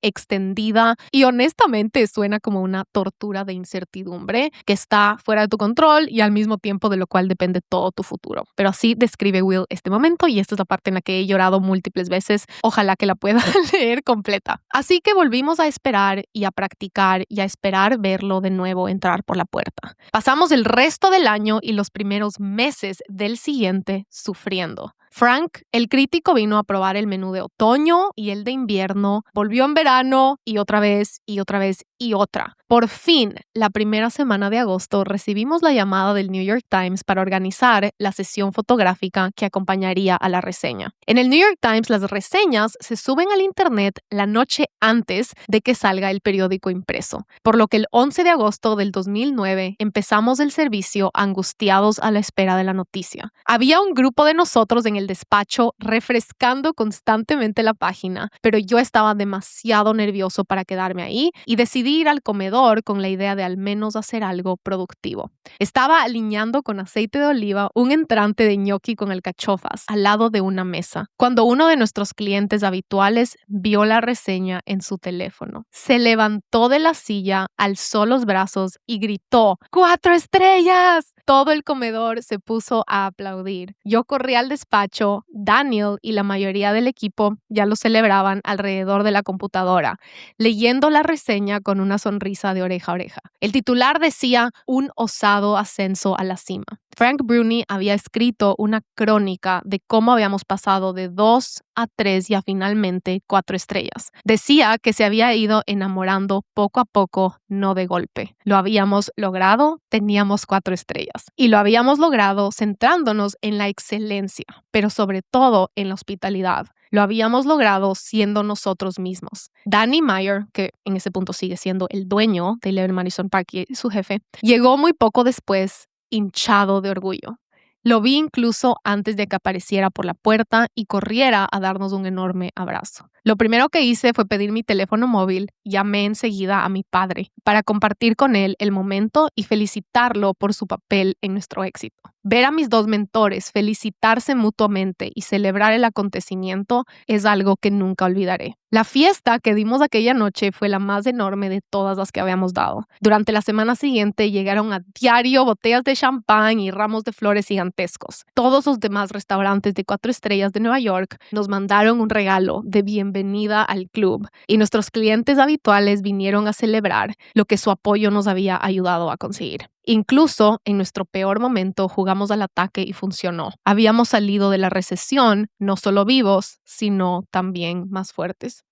extendida y honestamente suena como una tortura de incertidumbre que está fuera de tu control y al mismo tiempo de lo cual depende todo tu futuro. Pero así describe Will este momento y esta es la parte en la que he llorado múltiples veces. Ojalá que la pueda leer completa. Así que volvimos a esperar y a practicar y a esperar verlo de nuevo entrar por la puerta. Pasamos el resto del año y los primeros meses del siguiente sufriendo. Frank, el crítico, vino a probar el menú de otoño y el de invierno, volvió en verano y otra vez y otra vez y otra. Por fin, la primera semana de agosto recibimos la llamada del New York Times para organizar la sesión fotográfica que acompañaría a la reseña. En el New York Times, las reseñas se suben al internet la noche antes de que salga el periódico impreso, por lo que el 11 de agosto del 2009 empezamos el servicio angustiados a la espera de la noticia. Había un grupo de nosotros en el despacho refrescando constantemente la página, pero yo estaba demasiado nervioso para quedarme ahí y decidí ir al comedor con la idea de al menos hacer algo productivo. Estaba aliñando con aceite de oliva un entrante de ñoqui con alcachofas al lado de una mesa, cuando uno de nuestros clientes habituales vio la reseña en su teléfono. Se levantó de la silla, alzó los brazos y gritó: ¡4 estrellas! Todo el comedor se puso a aplaudir. Yo corrí al despacho, Daniel y la mayoría del equipo ya lo celebraban alrededor de la computadora, leyendo la reseña con una sonrisa de oreja a oreja. El titular decía: un osado ascenso a la cima. Frank Bruni había escrito una crónica de cómo habíamos pasado de 2 a 3 y a finalmente 4 estrellas. Decía que se había ido enamorando poco a poco, no de golpe. Lo habíamos logrado, teníamos 4 estrellas. Y lo habíamos logrado centrándonos en la excelencia, pero sobre todo en la hospitalidad. Lo habíamos logrado siendo nosotros mismos. Danny Meyer, que en ese punto sigue siendo el dueño de 11 Madison Park y su jefe, llegó muy poco después hinchado de orgullo. Lo vi incluso antes de que apareciera por la puerta y corriera a darnos un enorme abrazo. Lo primero que hice fue pedir mi teléfono móvil, llamé enseguida a mi padre para compartir con él el momento y felicitarlo por su papel en nuestro éxito. Ver a mis dos mentores felicitarse mutuamente y celebrar el acontecimiento es algo que nunca olvidaré. La fiesta que dimos aquella noche fue la más enorme de todas las que habíamos dado. Durante la semana siguiente llegaron a diario botellas de champán y ramos de flores gigantescos. Todos los demás restaurantes de 4 estrellas de Nueva York nos mandaron un regalo de bienvenida al club y nuestros clientes habituales vinieron a celebrar lo que su apoyo nos había ayudado a conseguir. Incluso en nuestro peor momento jugamos al ataque y funcionó. Habíamos salido de la recesión no solo vivos, sino también más fuertes.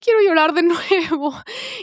Quiero llorar de nuevo.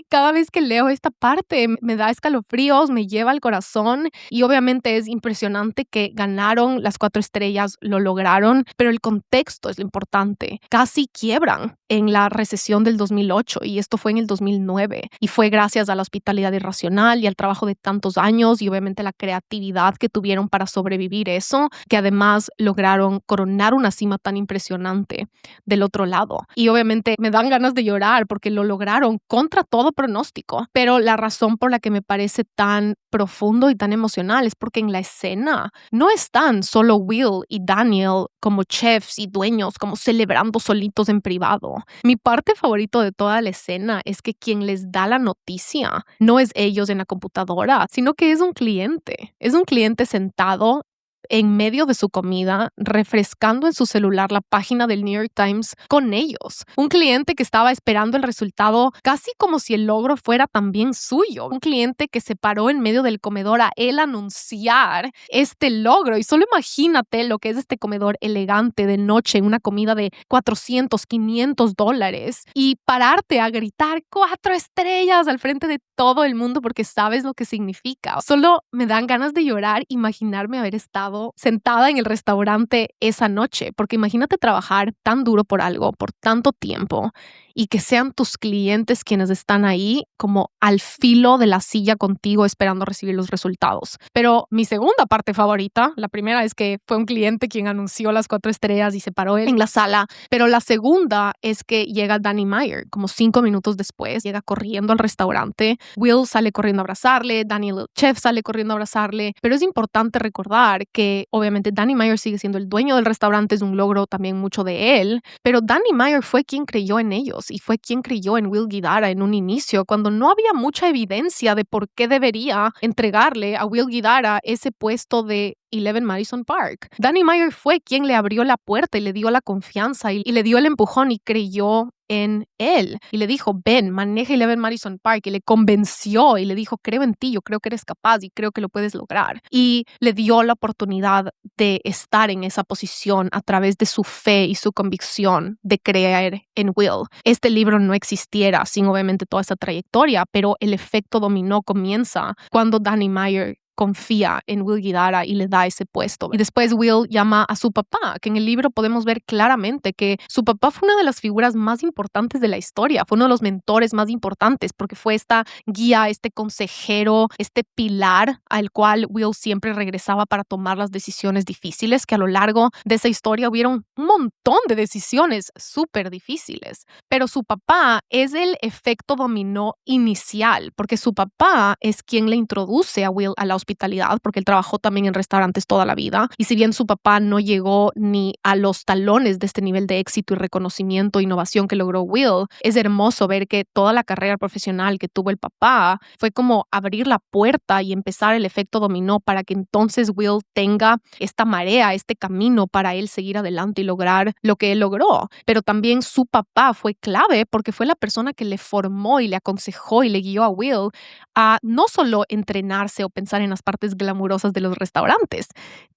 Cada vez que leo esta parte me da escalofríos, me lleva al corazón y obviamente es impresionante que ganaron las 4 estrellas, lo lograron, pero el contexto es lo importante. Casi quiebran en la recesión del 2008 y esto fue en el 2009 y fue gracias a la hospitalidad irracional y al trabajo de tantos años y obviamente la creatividad que tuvieron para sobrevivir eso, que además lograron coronar una cima tan impresionante del otro lado. Y obviamente me dan ganas de llorar porque lo lograron contra todo pronóstico. Pero la razón por la que me parece tan profundo y tan emocional es porque en la escena no están solo Will y Daniel como chefs y dueños, como celebrando solitos en privado. Mi parte favorita de toda la escena es que quien les da la noticia no es ellos en la computadora, sino que es un cliente. Es un cliente sentado en medio de su comida, refrescando en su celular la página del New York Times con ellos. Un cliente que estaba esperando el resultado casi como si el logro fuera también suyo. Un cliente que se paró en medio del comedor a él anunciar este logro. Y solo imagínate lo que es este comedor elegante de noche en una comida de $400, $500 y pararte a gritar 4 estrellas al frente de todo el mundo porque sabes lo que significa. Solo me dan ganas de llorar imaginarme haber estado sentada en el restaurante esa noche, porque imagínate trabajar tan duro por algo, por tanto tiempo, y que sean tus clientes quienes están ahí como al filo de la silla contigo esperando recibir los resultados. Pero mi segunda parte favorita, la primera es que fue un cliente quien anunció las 4 estrellas y se paró en la sala, pero la segunda es que llega Danny Meyer como 5 minutos después, llega corriendo al restaurante, Will sale corriendo a abrazarle, Daniel el chef sale corriendo a abrazarle, pero es importante recordar que obviamente Danny Meyer sigue siendo el dueño del restaurante, es un logro también mucho de él, pero Danny Meyer fue quien creyó en ellos y fue quien creyó en Will Guidara en un inicio, cuando no había mucha evidencia de por qué debería entregarle a Will Guidara ese puesto de 11 Madison Park. Danny Meyer fue quien le abrió la puerta y le dio la confianza y le dio el empujón y creyó en él. Y le dijo, ven, maneja 11 Madison Park. Y le convenció y le dijo, creo en ti, yo creo que eres capaz y creo que lo puedes lograr. Y le dio la oportunidad de estar en esa posición a través de su fe y su convicción de creer en Will. Este libro no existiera sin obviamente toda esa trayectoria, pero el efecto dominó comienza cuando Danny Meyer confía en Will Guidara y le da ese puesto. Y después Will llama a su papá, que en el libro podemos ver claramente que su papá fue una de las figuras más importantes de la historia, fue uno de los mentores más importantes porque fue esta guía, este consejero, este pilar al cual Will siempre regresaba para tomar las decisiones difíciles, que a lo largo de esa historia hubieron un montón de decisiones súper difíciles. Pero su papá es el efecto dominó inicial, porque su papá es quien le introduce a Will a la hospitalidad, porque él trabajó también en restaurantes toda la vida. Y si bien su papá no llegó ni a los talones de este nivel de éxito y reconocimiento e innovación que logró Will, es hermoso ver que toda la carrera profesional que tuvo el papá fue como abrir la puerta y empezar el efecto dominó para que entonces Will tenga esta marea, este camino para él seguir adelante y lograr lo que él logró. Pero también su papá fue clave porque fue la persona que le formó y le aconsejó y le guió a Will a no solo entrenarse o pensar en las partes glamurosas de los restaurantes.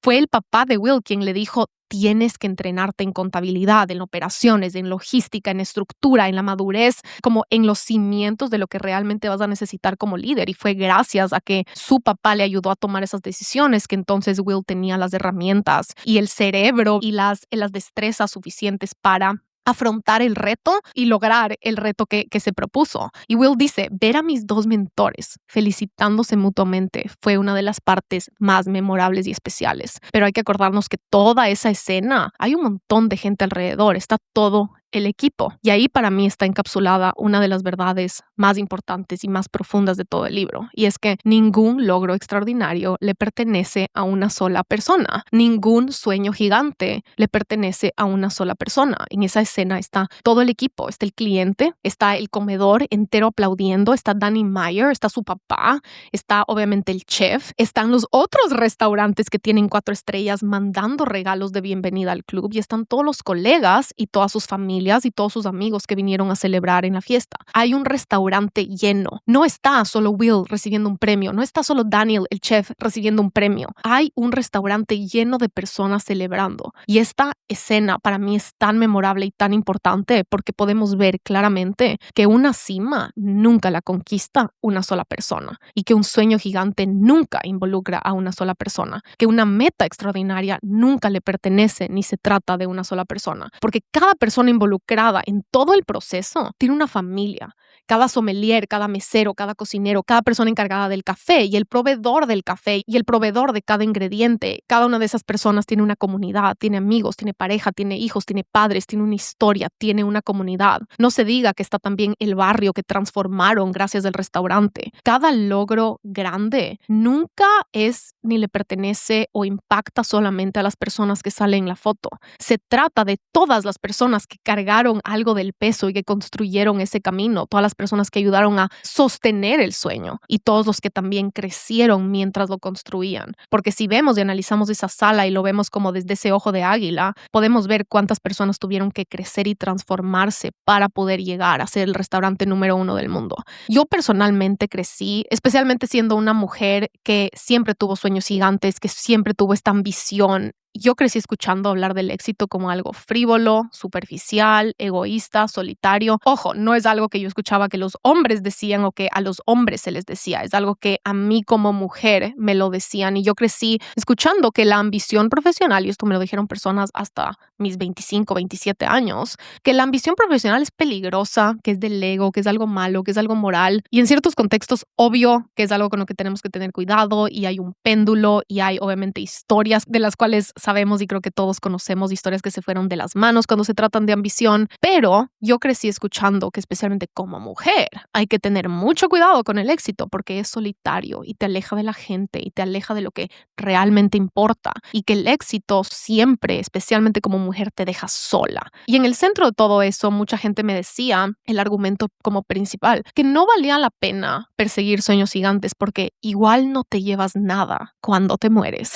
Fue el papá de Will quien le dijo, tienes que entrenarte en contabilidad, en operaciones, en logística, en estructura, en la madurez, como en los cimientos de lo que realmente vas a necesitar como líder. Y fue gracias a que su papá le ayudó a tomar esas decisiones que entonces Will tenía las herramientas y el cerebro y las destrezas suficientes para afrontar el reto y lograr el reto que se propuso. Y Will dice, ver a mis dos mentores felicitándose mutuamente fue una de las partes más memorables y especiales. Pero hay que acordarnos que toda esa escena, hay un montón de gente alrededor, está todo el equipo. Y ahí para mí está encapsulada una de las verdades más importantes y más profundas de todo el libro. Y es que ningún logro extraordinario le pertenece a una sola persona. Ningún sueño gigante le pertenece a una sola persona. En esa escena está todo el equipo. Está el cliente, está el comedor entero aplaudiendo, está Danny Meyer, está su papá, está obviamente el chef, están los otros restaurantes que tienen 4 estrellas mandando regalos de bienvenida al club y están todos los colegas y todas sus familias y todos sus amigos que vinieron a celebrar en la fiesta. Hay un restaurante lleno. No está solo Will recibiendo un premio, no está solo Daniel, el chef, recibiendo un premio. Hay un restaurante lleno de personas celebrando. Y esta escena para mí es tan memorable y tan importante porque podemos ver claramente que una cima nunca la conquista una sola persona y que un sueño gigante nunca involucra a una sola persona, que una meta extraordinaria nunca le pertenece ni se trata de una sola persona, porque cada persona involucrada en todo el proceso tiene una familia. Cada sommelier, cada mesero, cada cocinero, cada persona encargada del café y el proveedor del café y el proveedor de cada ingrediente. Cada una de esas personas tiene una comunidad, tiene amigos, tiene pareja, tiene hijos, tiene padres, tiene una historia, tiene una comunidad. No se diga que está también el barrio que transformaron gracias al restaurante. Cada logro grande nunca es ni le pertenece o impacta solamente a las personas que salen en la foto. Se trata de todas las personas que cargaron algo del peso y que construyeron ese camino, todas las personas que ayudaron a sostener el sueño y todos los que también crecieron mientras lo construían. Porque si vemos y analizamos esa sala y lo vemos como desde ese ojo de águila, podemos ver cuántas personas tuvieron que crecer y transformarse para poder llegar a ser el restaurante número 1 del mundo. Yo personalmente crecí, especialmente siendo una mujer que siempre tuvo sueños gigantes, que siempre tuvo esta ambición. Yo crecí escuchando hablar del éxito como algo frívolo, superficial, egoísta, solitario. Ojo, no es algo que yo escuchaba que los hombres decían o que a los hombres se les decía. Es algo que a mí como mujer me lo decían y yo crecí escuchando que la ambición profesional, y esto me lo dijeron personas hasta mis 25, 27 años, que la ambición profesional es peligrosa, que es del ego, que es algo malo, que es algo moral. Y en ciertos contextos, obvio que es algo con lo que tenemos que tener cuidado y hay un péndulo y hay obviamente historias de las cuales sabemos y creo que todos conocemos historias que se fueron de las manos cuando se tratan de ambición, pero yo crecí escuchando que especialmente como mujer hay que tener mucho cuidado con el éxito porque es solitario y te aleja de la gente y te aleja de lo que realmente importa y que el éxito siempre, especialmente como mujer, te deja sola. Y en el centro de todo eso, mucha gente me decía el argumento como principal, que no valía la pena perseguir sueños gigantes porque igual no te llevas nada cuando te mueres,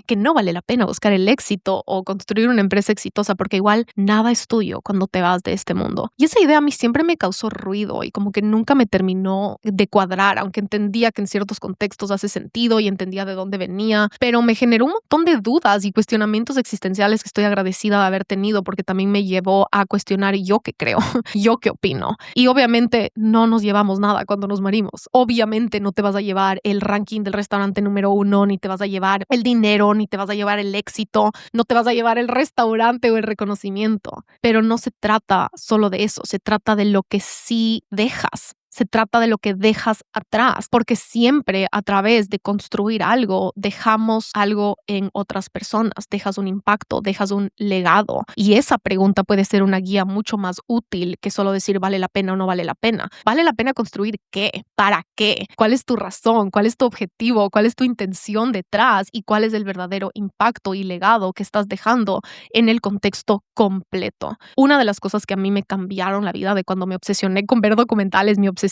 que no vale la pena buscar el éxito o construir una empresa exitosa porque igual nada es tuyo cuando te vas de este mundo. Y esa idea a mí siempre me causó ruido y como que nunca me terminó de cuadrar, aunque entendía que en ciertos contextos hace sentido y entendía de dónde venía, pero me generó un montón de dudas y cuestionamientos existenciales que estoy agradecida de haber tenido porque también me llevó a cuestionar yo qué creo, yo qué opino. Y obviamente no nos llevamos nada cuando nos morimos. Obviamente no te vas a llevar el ranking del restaurante número 1, ni te vas a llevar el dinero, ni te vas a llevar el éxito, no te vas a llevar el restaurante o el reconocimiento. Pero no se trata solo de eso, se trata de lo que sí dejas. Se trata de lo que dejas atrás, porque siempre a través de construir algo, dejamos algo en otras personas, dejas un impacto, dejas un legado. Y esa pregunta puede ser una guía mucho más útil que solo decir vale la pena o no vale la pena. ¿Vale la pena construir qué? ¿Para qué? ¿Cuál es tu razón? ¿Cuál es tu objetivo? ¿Cuál es tu intención detrás? ¿Y cuál es el verdadero impacto y legado que estás dejando en el contexto completo? Una de las cosas que a mí me cambiaron la vida de cuando me obsesioné con ver documentales, mi obsesión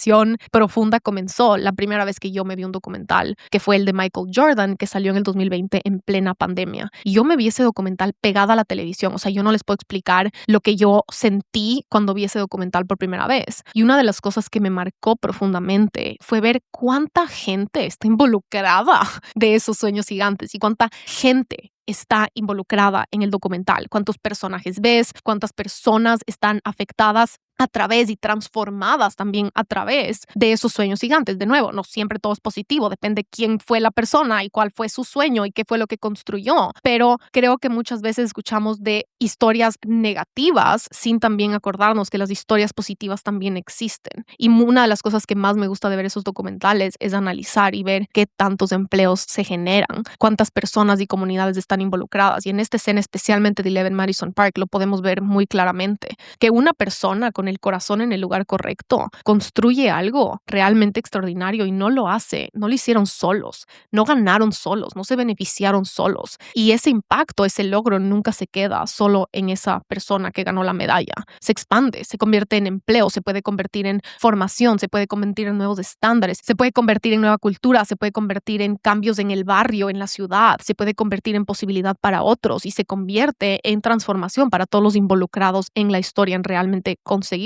profunda comenzó la primera vez que yo me vi un documental, que fue el de Michael Jordan, que salió en el 2020 en plena pandemia. Y yo me vi ese documental pegada a la televisión. O sea, yo no les puedo explicar lo que yo sentí cuando vi ese documental por primera vez. Y una de las cosas que me marcó profundamente fue ver cuánta gente está involucrada de esos sueños gigantes y cuánta gente está involucrada en el documental, cuántos personajes ves, cuántas personas están afectadas a través y transformadas también a través de esos sueños gigantes. De nuevo, no siempre todo es positivo, depende quién fue la persona y cuál fue su sueño y qué fue lo que construyó, pero creo que muchas veces escuchamos de historias negativas sin también acordarnos que las historias positivas también existen. Y una de las cosas que más me gusta de ver esos documentales es analizar y ver qué tantos empleos se generan, cuántas personas y comunidades están involucradas. Y en esta escena, especialmente de 11 Madison Park, lo podemos ver muy claramente, que una persona con el corazón en el lugar correcto construye algo realmente extraordinario y no lo hicieron solos, no ganaron solos, no se beneficiaron solos. Y ese impacto, ese logro nunca se queda solo en esa persona que ganó la medalla. Se expande, se convierte en empleo, se puede convertir en formación, se puede convertir en nuevos estándares, se puede convertir en nueva cultura, se puede convertir en cambios en el barrio, en la ciudad, se puede convertir en posibilidad para otros y se convierte en transformación para todos los involucrados en la historia, en realmente conseguirlo.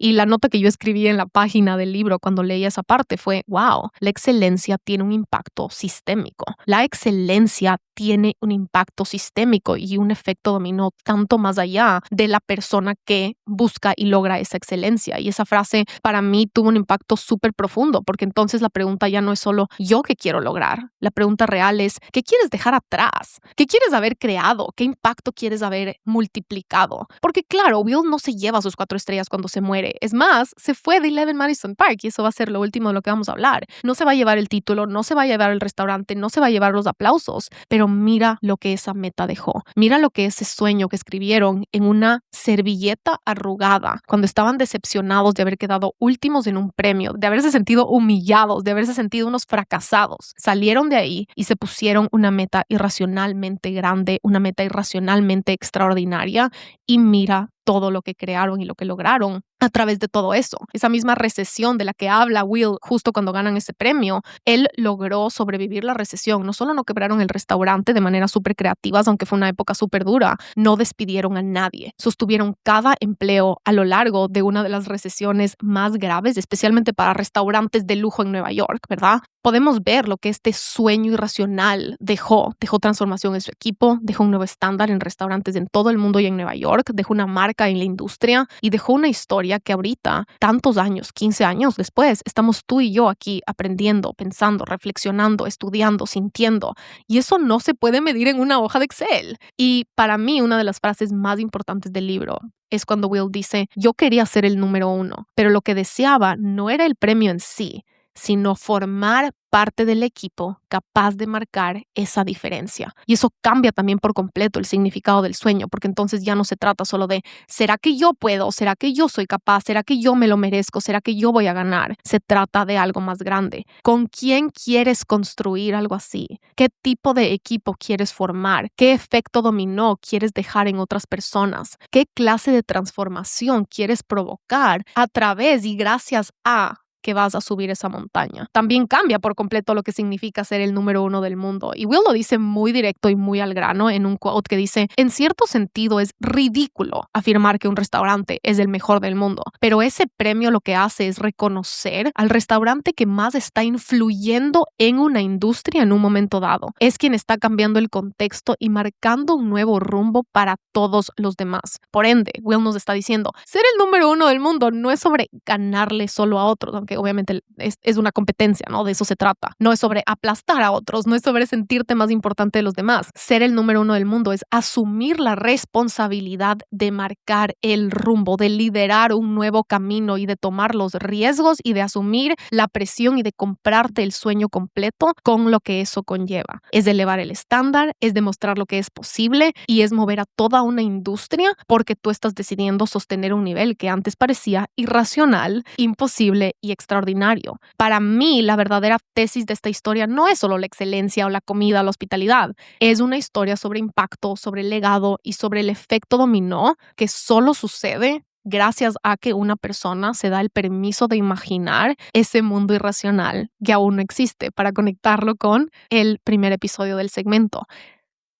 Y la nota que yo escribí en la página del libro cuando leí esa parte fue, wow, la excelencia tiene un impacto sistémico. La excelencia tiene un impacto sistémico y un efecto dominó tanto más allá de la persona que busca y logra esa excelencia. Y esa frase para mí tuvo un impacto súper profundo, porque entonces la pregunta ya no es solo yo qué quiero lograr. La pregunta real es, ¿qué quieres dejar atrás? ¿Qué quieres haber creado? ¿Qué impacto quieres haber multiplicado? Porque claro, Will no se lleva sus 4 estrellas cuando se muere. Es más, se fue de 11 Madison Park y eso va a ser lo último de lo que vamos a hablar. No se va a llevar el título, no se va a llevar el restaurante, no se va a llevar los aplausos, pero mira lo que esa meta dejó. Mira lo que ese sueño que escribieron en una servilleta arrugada cuando estaban decepcionados de haber quedado últimos en un premio, de haberse sentido humillados, de haberse sentido unos fracasados. Salieron de ahí y se pusieron una meta irracionalmente grande, una meta irracionalmente extraordinaria y mira todo lo que crearon y lo que lograron a través de todo eso. Esa misma recesión de la que habla Will justo cuando ganan ese premio, él logró sobrevivir la recesión. No solo no quebraron el restaurante de manera súper creativa, aunque fue una época súper dura, no despidieron a nadie. Sostuvieron cada empleo a lo largo de una de las recesiones más graves, especialmente para restaurantes de lujo en Nueva York, ¿verdad? Podemos ver lo que este sueño irracional dejó. Dejó transformación en su equipo, dejó un nuevo estándar en restaurantes en todo el mundo y en Nueva York, dejó una marca en la industria y dejó una historia que ahorita, tantos años, 15 años después, estamos tú y yo aquí aprendiendo, pensando, reflexionando, estudiando, sintiendo. Y eso no se puede medir en una hoja de Excel. Y para mí, una de las frases más importantes del libro es cuando Will dice, yo quería ser el número 1, pero lo que deseaba no era el premio en sí, sino formar parte del equipo capaz de marcar esa diferencia. Y eso cambia también por completo el significado del sueño, porque entonces ya no se trata solo de ¿será que yo puedo? ¿Será que yo soy capaz? ¿Será que yo me lo merezco? ¿Será que yo voy a ganar? Se trata de algo más grande. ¿Con quién quieres construir algo así? ¿Qué tipo de equipo quieres formar? ¿Qué efecto dominó quieres dejar en otras personas? ¿Qué clase de transformación quieres provocar a través y gracias a que vas a subir esa montaña? También cambia por completo lo que significa ser el número 1 del mundo. Y Will lo dice muy directo y muy al grano en un quote que dice, en cierto sentido es ridículo afirmar que un restaurante es el mejor del mundo, pero ese premio lo que hace es reconocer al restaurante que más está influyendo en una industria en un momento dado. Es quien está cambiando el contexto y marcando un nuevo rumbo para todos los demás. Por ende, Will nos está diciendo, ser el número 1 del mundo no es sobre ganarle solo a otros, que obviamente es una competencia, ¿no? De eso se trata. No es sobre aplastar a otros, no es sobre sentirte más importante de los demás. Ser el número 1 del mundo es asumir la responsabilidad de marcar el rumbo, de liderar un nuevo camino y de tomar los riesgos y de asumir la presión y de comprarte el sueño completo con lo que eso conlleva. Es de elevar el estándar, es demostrar lo que es posible y es mover a toda una industria porque tú estás decidiendo sostener un nivel que antes parecía irracional, imposible y extraordinario. Para mí, la verdadera tesis de esta historia no es solo la excelencia o la comida o la hospitalidad. Es una historia sobre impacto, sobre legado y sobre el efecto dominó que solo sucede gracias a que una persona se da el permiso de imaginar ese mundo irracional que aún no existe, para conectarlo con el primer episodio del segmento.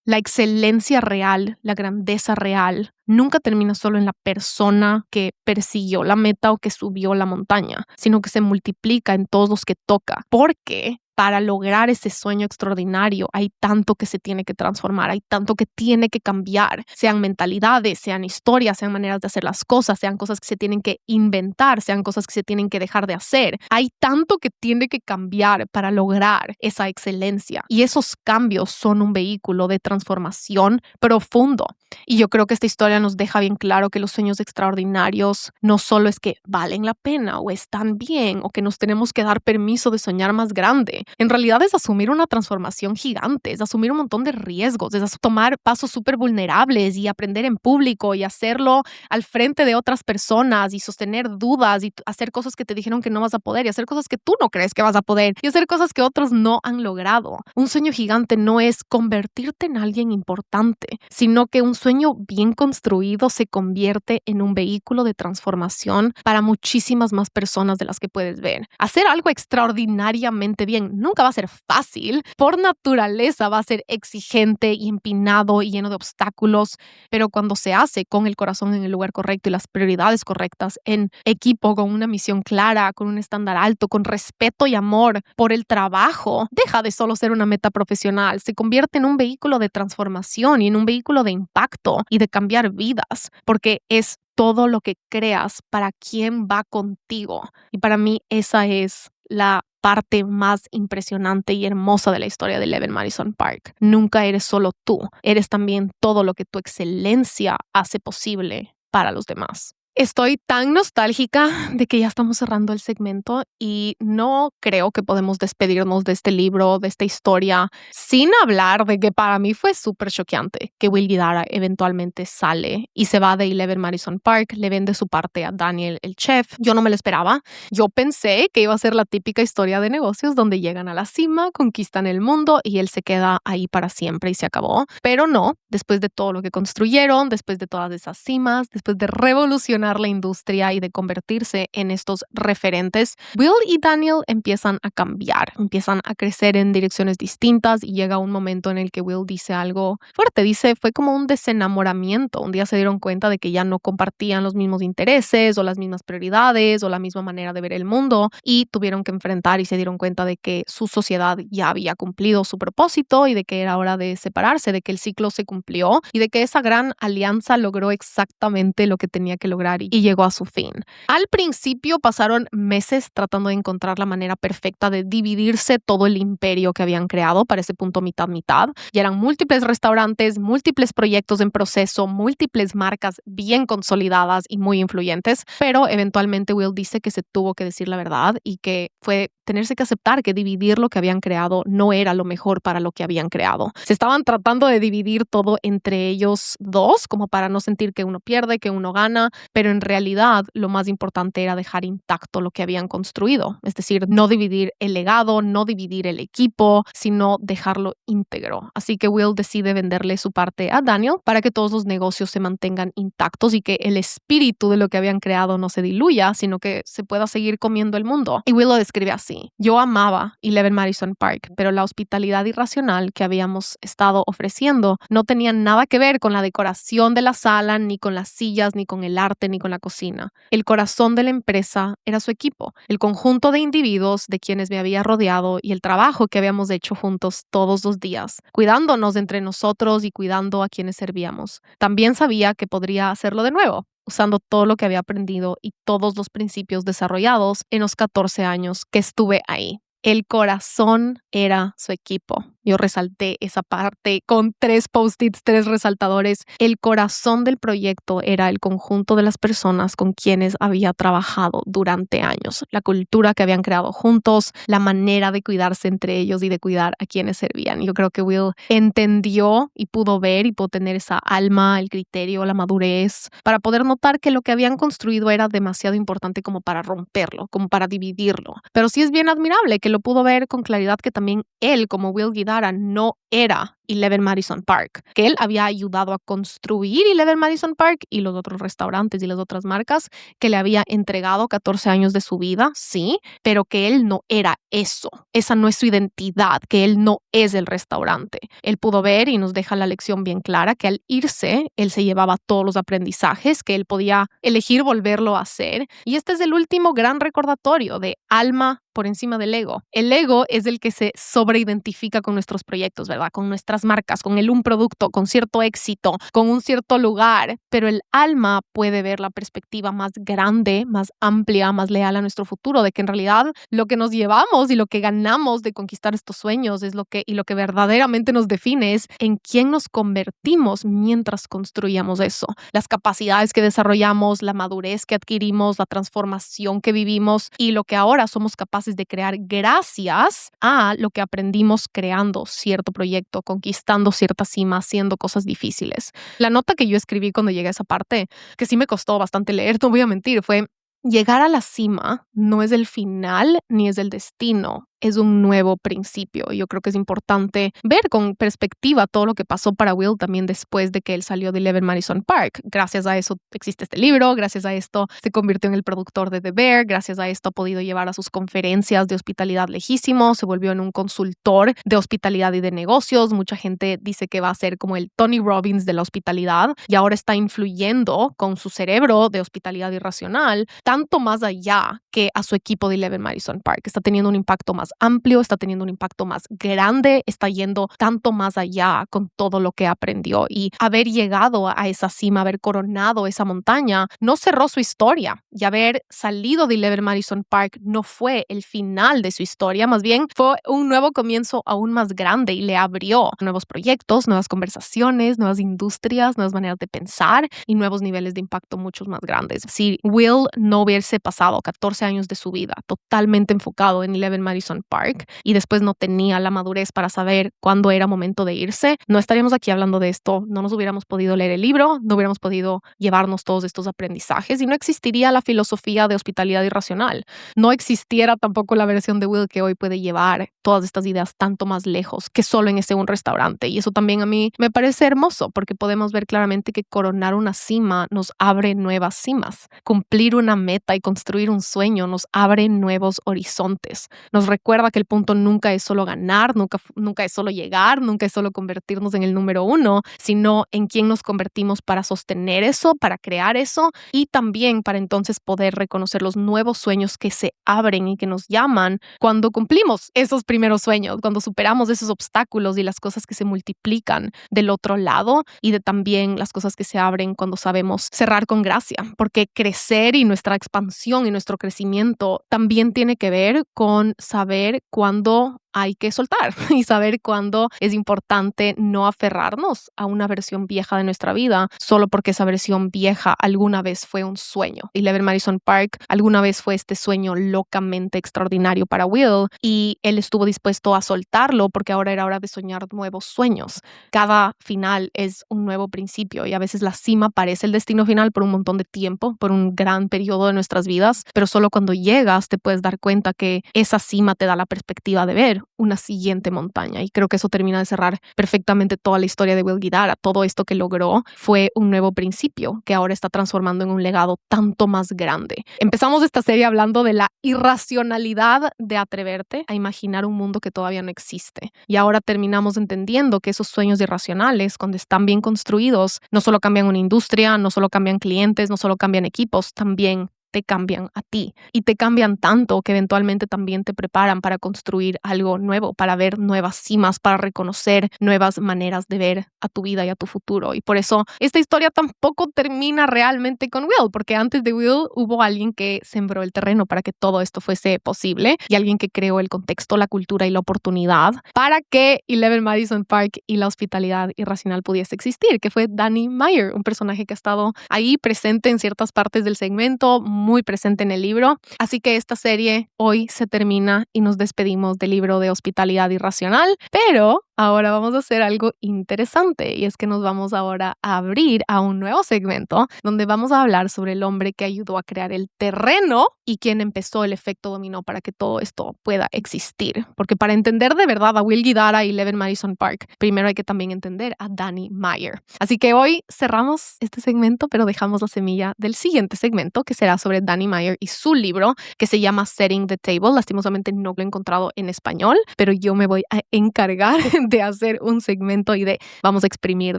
La excelencia real, la grandeza real, nunca termina solo en la persona que persiguió la meta o que subió la montaña, sino que se multiplica en todos los que toca, porque para lograr ese sueño extraordinario hay tanto que se tiene que transformar, hay tanto que tiene que cambiar, sean mentalidades, sean historias, sean maneras de hacer las cosas, sean cosas que se tienen que inventar, sean cosas que se tienen que dejar de hacer. Hay tanto que tiene que cambiar para lograr esa excelencia y esos cambios son un vehículo de transformación profundo. Y yo creo que esta historia nos deja bien claro que los sueños extraordinarios no solo es que valen la pena o están bien o que nos tenemos que dar permiso de soñar más grande. En realidad es asumir una transformación gigante, es asumir un montón de riesgos, es tomar pasos súper vulnerables y aprender en público y hacerlo al frente de otras personas y sostener dudas y hacer cosas que te dijeron que no vas a poder y hacer cosas que tú no crees que vas a poder y hacer cosas que otros no han logrado. Un sueño gigante no es convertirte en alguien importante, sino que un sueño bien construido se convierte en un vehículo de transformación para muchísimas más personas de las que puedes ver. Hacer algo extraordinariamente bien nunca va a ser fácil. Por naturaleza va a ser exigente y empinado y lleno de obstáculos, pero cuando se hace con el corazón en el lugar correcto y las prioridades correctas, en equipo, con una misión clara, con un estándar alto, con respeto y amor por el trabajo, deja de solo ser una meta profesional, se convierte en un vehículo de transformación y en un vehículo de impacto y de cambiar vidas, porque es todo lo que creas para quién va contigo. Y para mí esa es la parte más impresionante y hermosa de la historia de Eleven Madison Park. Nunca eres solo tú, eres también todo lo que tu excelencia hace posible para los demás. Estoy tan nostálgica de que ya estamos cerrando el segmento y no creo que podemos despedirnos de este libro, de esta historia, sin hablar de que para mí fue súper choqueante que Will Guidara eventualmente sale y se va de Eleven Madison Park, le vende su parte a Daniel, el chef. Yo no me lo esperaba. Yo pensé que iba a ser la típica historia de negocios donde llegan a la cima, conquistan el mundo y él se queda ahí para siempre y se acabó. Pero no, después de todo lo que construyeron, después de todas esas cimas, después de revolucionar la industria y de convertirse en estos referentes, Will y Daniel empiezan a cambiar, empiezan a crecer en direcciones distintas y llega un momento en el que Will dice algo fuerte, dice, fue como un desenamoramiento. Un día se dieron cuenta de que ya no compartían los mismos intereses o las mismas prioridades o la misma manera de ver el mundo y tuvieron que enfrentar y se dieron cuenta de que su sociedad ya había cumplido su propósito y de que era hora de separarse, de que el ciclo se cumplió y de que esa gran alianza logró exactamente lo que tenía que lograr y llegó a su fin. Al principio pasaron meses tratando de encontrar la manera perfecta de dividirse todo el imperio que habían creado para ese punto mitad-mitad. Y eran múltiples restaurantes, múltiples proyectos en proceso, múltiples marcas bien consolidadas y muy influyentes, pero eventualmente Will dice que se tuvo que decir la verdad y que fue tenerse que aceptar que dividir lo que habían creado no era lo mejor para lo que habían creado. Se estaban tratando de dividir todo entre ellos dos, como para no sentir que uno pierde, que uno gana, pero en realidad lo más importante era dejar intacto lo que habían construido, es decir, no dividir el legado, no dividir el equipo, sino dejarlo íntegro. Así que Will decide venderle su parte a Daniel para que todos los negocios se mantengan intactos y que el espíritu de lo que habían creado no se diluya, sino que se pueda seguir comiendo el mundo. Y Will lo describe así: yo amaba Eleven Madison Park, pero la hospitalidad irracional que habíamos estado ofreciendo no tenía nada que ver con la decoración de la sala, ni con las sillas, ni con el arte, ni con la cocina. El corazón de la empresa era su equipo, el conjunto de individuos de quienes me había rodeado y el trabajo que habíamos hecho juntos todos los días, cuidándonos entre nosotros y cuidando a quienes servíamos. También sabía que podría hacerlo de nuevo, usando todo lo que había aprendido y todos los principios desarrollados en los 14 años que estuve ahí. El corazón era su equipo. Yo resalté esa parte con 3 post-its, 3 resaltadores. El corazón del proyecto era el conjunto de las personas con quienes había trabajado durante años, la cultura que habían creado juntos, la manera de cuidarse entre ellos y de cuidar a quienes servían. Yo creo que Will entendió y pudo ver y pudo tener esa alma, el criterio, la madurez para poder notar que lo que habían construido era demasiado importante como para romperlo, como para dividirlo. Pero sí es bien admirable que lo pudo ver con claridad que también él, como Will Guidara, no era Eleven Madison Park, que él había ayudado a construir Eleven Madison Park y los otros restaurantes y las otras marcas, que le había entregado 14 años de su vida, sí, pero que él no era eso. Esa no es su identidad, que él no es el restaurante. Él pudo ver y nos deja la lección bien clara que al irse, él se llevaba todos los aprendizajes, que él podía elegir volverlo a hacer. Y este es el último gran recordatorio de alma por encima del ego. El ego es el que se sobreidentifica con nuestros proyectos, ¿verdad? Con nuestras marcas, con un producto, con cierto éxito, con un cierto lugar, pero el alma puede ver la perspectiva más grande, más amplia, más leal a nuestro futuro, de que en realidad lo que nos llevamos y lo que ganamos de conquistar estos sueños es lo que verdaderamente nos define es en quién nos convertimos mientras construíamos eso. Las capacidades que desarrollamos, la madurez que adquirimos, la transformación que vivimos y lo que ahora somos capaces de crear gracias a lo que aprendimos creando cierto proyecto, conquistando cierta cima, haciendo cosas difíciles. La nota que yo escribí cuando llegué a esa parte, que sí me costó bastante leer, no voy a mentir, fue: llegar a la cima no es el final ni es el destino. Es un nuevo principio. Yo creo que es importante ver con perspectiva todo lo que pasó para Will también después de que él salió de Eleven Madison Park. Gracias a eso existe este libro, gracias a esto se convirtió en el productor de The Bear, gracias a esto ha podido llevar a sus conferencias de hospitalidad lejísimos, se volvió en un consultor de hospitalidad y de negocios. Mucha gente dice que va a ser como el Tony Robbins de la hospitalidad y ahora está influyendo con su cerebro de hospitalidad irracional tanto más allá que a su equipo de Eleven Madison Park. Está teniendo un impacto más amplio, está teniendo un impacto más grande, está yendo tanto más allá con todo lo que aprendió y haber llegado a esa cima, haber coronado esa montaña, no cerró su historia y haber salido de Eleven Madison Park no fue el final de su historia, más bien fue un nuevo comienzo aún más grande y le abrió nuevos proyectos, nuevas conversaciones, nuevas industrias, nuevas maneras de pensar y nuevos niveles de impacto muchos más grandes. Si Will no hubiese pasado 14 años de su vida totalmente enfocado en Eleven Madison Park y después no tenía la madurez para saber cuándo era momento de irse, no estaríamos aquí hablando de esto, no nos hubiéramos podido leer el libro, no hubiéramos podido llevarnos todos estos aprendizajes y no existiría la filosofía de hospitalidad irracional. No existiera tampoco la versión de Will que hoy puede llevar todas estas ideas tanto más lejos que solo en ese un restaurante. Y eso también a mí me parece hermoso porque podemos ver claramente que coronar una cima nos abre nuevas cimas. Cumplir una meta y construir un sueño nos abre nuevos horizontes. Nos recuerda que el punto nunca es solo ganar, nunca es solo llegar, nunca es solo convertirnos en el número uno, sino en quién nos convertimos para sostener eso, para crear eso y también para entonces poder reconocer los nuevos sueños que se abren y que nos llaman cuando cumplimos esos primeros sueños, cuando superamos esos obstáculos y las cosas que se multiplican del otro lado y de también las cosas que se abren cuando sabemos cerrar con gracia, porque crecer y nuestra expansión y nuestro crecimiento también tiene que ver con saber cuándo hay que soltar y saber cuándo es importante no aferrarnos a una versión vieja de nuestra vida solo porque esa versión vieja alguna vez fue un sueño. Eleven Madison Park alguna vez fue este sueño locamente extraordinario para Will y él estuvo dispuesto a soltarlo porque ahora era hora de soñar nuevos sueños. Cada final es un nuevo principio y a veces la cima parece el destino final por un montón de tiempo, por un gran periodo de nuestras vidas, pero solo cuando llegas te puedes dar cuenta que esa cima te da la perspectiva de ver una siguiente montaña y creo que eso termina de cerrar perfectamente toda la historia de Will Guidara. Todo esto que logró fue un nuevo principio que ahora está transformando en un legado tanto más grande. Empezamos esta serie hablando de la irracionalidad de atreverte a imaginar un mundo que todavía no existe y ahora terminamos entendiendo que esos sueños irracionales, cuando están bien construidos, no solo cambian una industria, no solo cambian clientes, no solo cambian equipos, también te cambian a ti y te cambian tanto que eventualmente también te preparan para construir algo nuevo, para ver nuevas cimas, para reconocer nuevas maneras de ver a tu vida y a tu futuro. Y por eso esta historia tampoco termina realmente con Will, porque antes de Will hubo alguien que sembró el terreno para que todo esto fuese posible y alguien que creó el contexto, la cultura y la oportunidad para que Eleven Madison Park y la hospitalidad irracional pudiese existir, que fue Danny Meyer, un personaje que ha estado ahí presente en ciertas partes del segmento, muy presente en el libro. Así que esta serie hoy se termina y nos despedimos del libro de Hospitalidad Irracional, pero ahora vamos a hacer algo interesante y es que nos vamos ahora a abrir a un nuevo segmento donde vamos a hablar sobre el hombre que ayudó a crear el terreno y quien empezó el efecto dominó para que todo esto pueda existir. Porque para entender de verdad a Will Guidara y Eleven Madison Park, primero hay que también entender a Danny Meyer. Así que hoy cerramos este segmento, pero dejamos la semilla del siguiente segmento que será sobre Danny Meyer y su libro que se llama Setting the Table. Lastimosamente no lo he encontrado en español, pero yo me voy a encargar de hacer un segmento y vamos a exprimir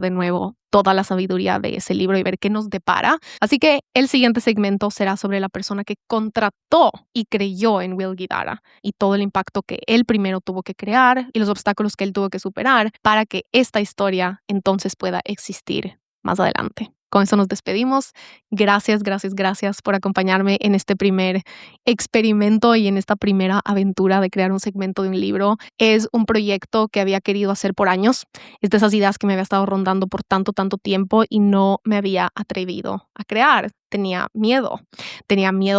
de nuevo toda la sabiduría de ese libro y ver qué nos depara. Así que el siguiente segmento será sobre la persona que contrató y creyó en Will Guidara y todo el impacto que él primero tuvo que crear y los obstáculos que él tuvo que superar para que esta historia entonces pueda existir más adelante. Con eso nos despedimos. Gracias, gracias, gracias por acompañarme en este primer experimento y en esta primera aventura de crear un segmento de un libro. Es un proyecto que había querido hacer por años. Es de esas ideas que me había estado rondando por tanto tiempo y no me había atrevido a crear. Tenía miedo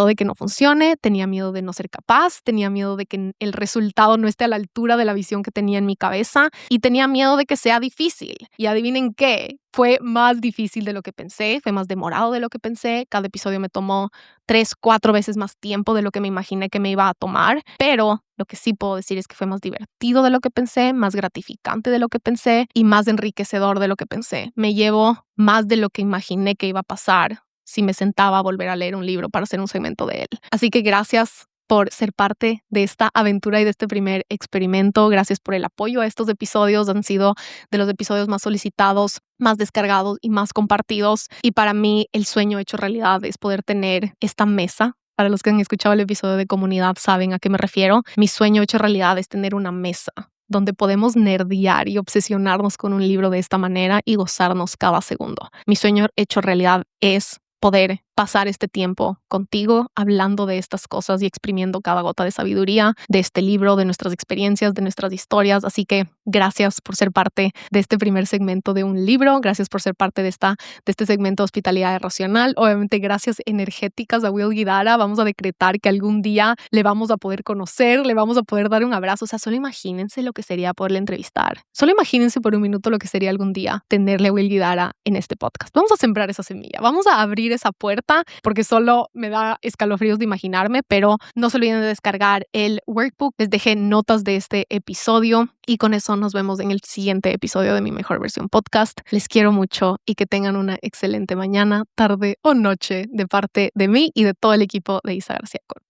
de que no funcione, tenía miedo de no ser capaz, tenía miedo de que el resultado no esté a la altura de la visión que tenía en mi cabeza y tenía miedo de que sea difícil. Y adivinen qué, fue más difícil de lo que pensé, fue más demorado de lo que pensé. Cada episodio me tomó 3, 4 veces más tiempo de lo que me imaginé que me iba a tomar, pero lo que sí puedo decir es que fue más divertido de lo que pensé, más gratificante de lo que pensé y más enriquecedor de lo que pensé. Me llevo más de lo que imaginé que iba a pasar si me sentaba a volver a leer un libro para hacer un segmento de él. Así que gracias por ser parte de esta aventura y de este primer experimento. Gracias por el apoyo a estos episodios. Han sido de los episodios más solicitados, más descargados y más compartidos. Y para mí el sueño hecho realidad es poder tener esta mesa. Para los que han escuchado el episodio de comunidad saben a qué me refiero. Mi sueño hecho realidad es tener una mesa donde podemos nerdear y obsesionarnos con un libro de esta manera y gozarnos cada segundo. Mi sueño hecho realidad es poder pasar este tiempo contigo hablando de estas cosas y exprimiendo cada gota de sabiduría de este libro, de nuestras experiencias, de nuestras historias. Así que gracias por ser parte de este primer segmento de un libro. Gracias por ser parte de este segmento de Hospitalidad Racional. Obviamente gracias energéticas a Will Guidara. Vamos a decretar que algún día le vamos a poder conocer, le vamos a poder dar un abrazo. O sea, solo imagínense lo que sería poderle entrevistar. Solo imagínense por un minuto lo que sería algún día tenerle a Will Guidara en este podcast. Vamos a sembrar esa semilla. Vamos a abrir esa puerta porque solo me da escalofríos de imaginarme, pero no se olviden de descargar el workbook. Les dejé notas de este episodio y con eso nos vemos en el siguiente episodio de Mi Mejor Versión Podcast. Les quiero mucho y que tengan una excelente mañana, tarde o noche de parte de mí y de todo el equipo de Isa García Corp.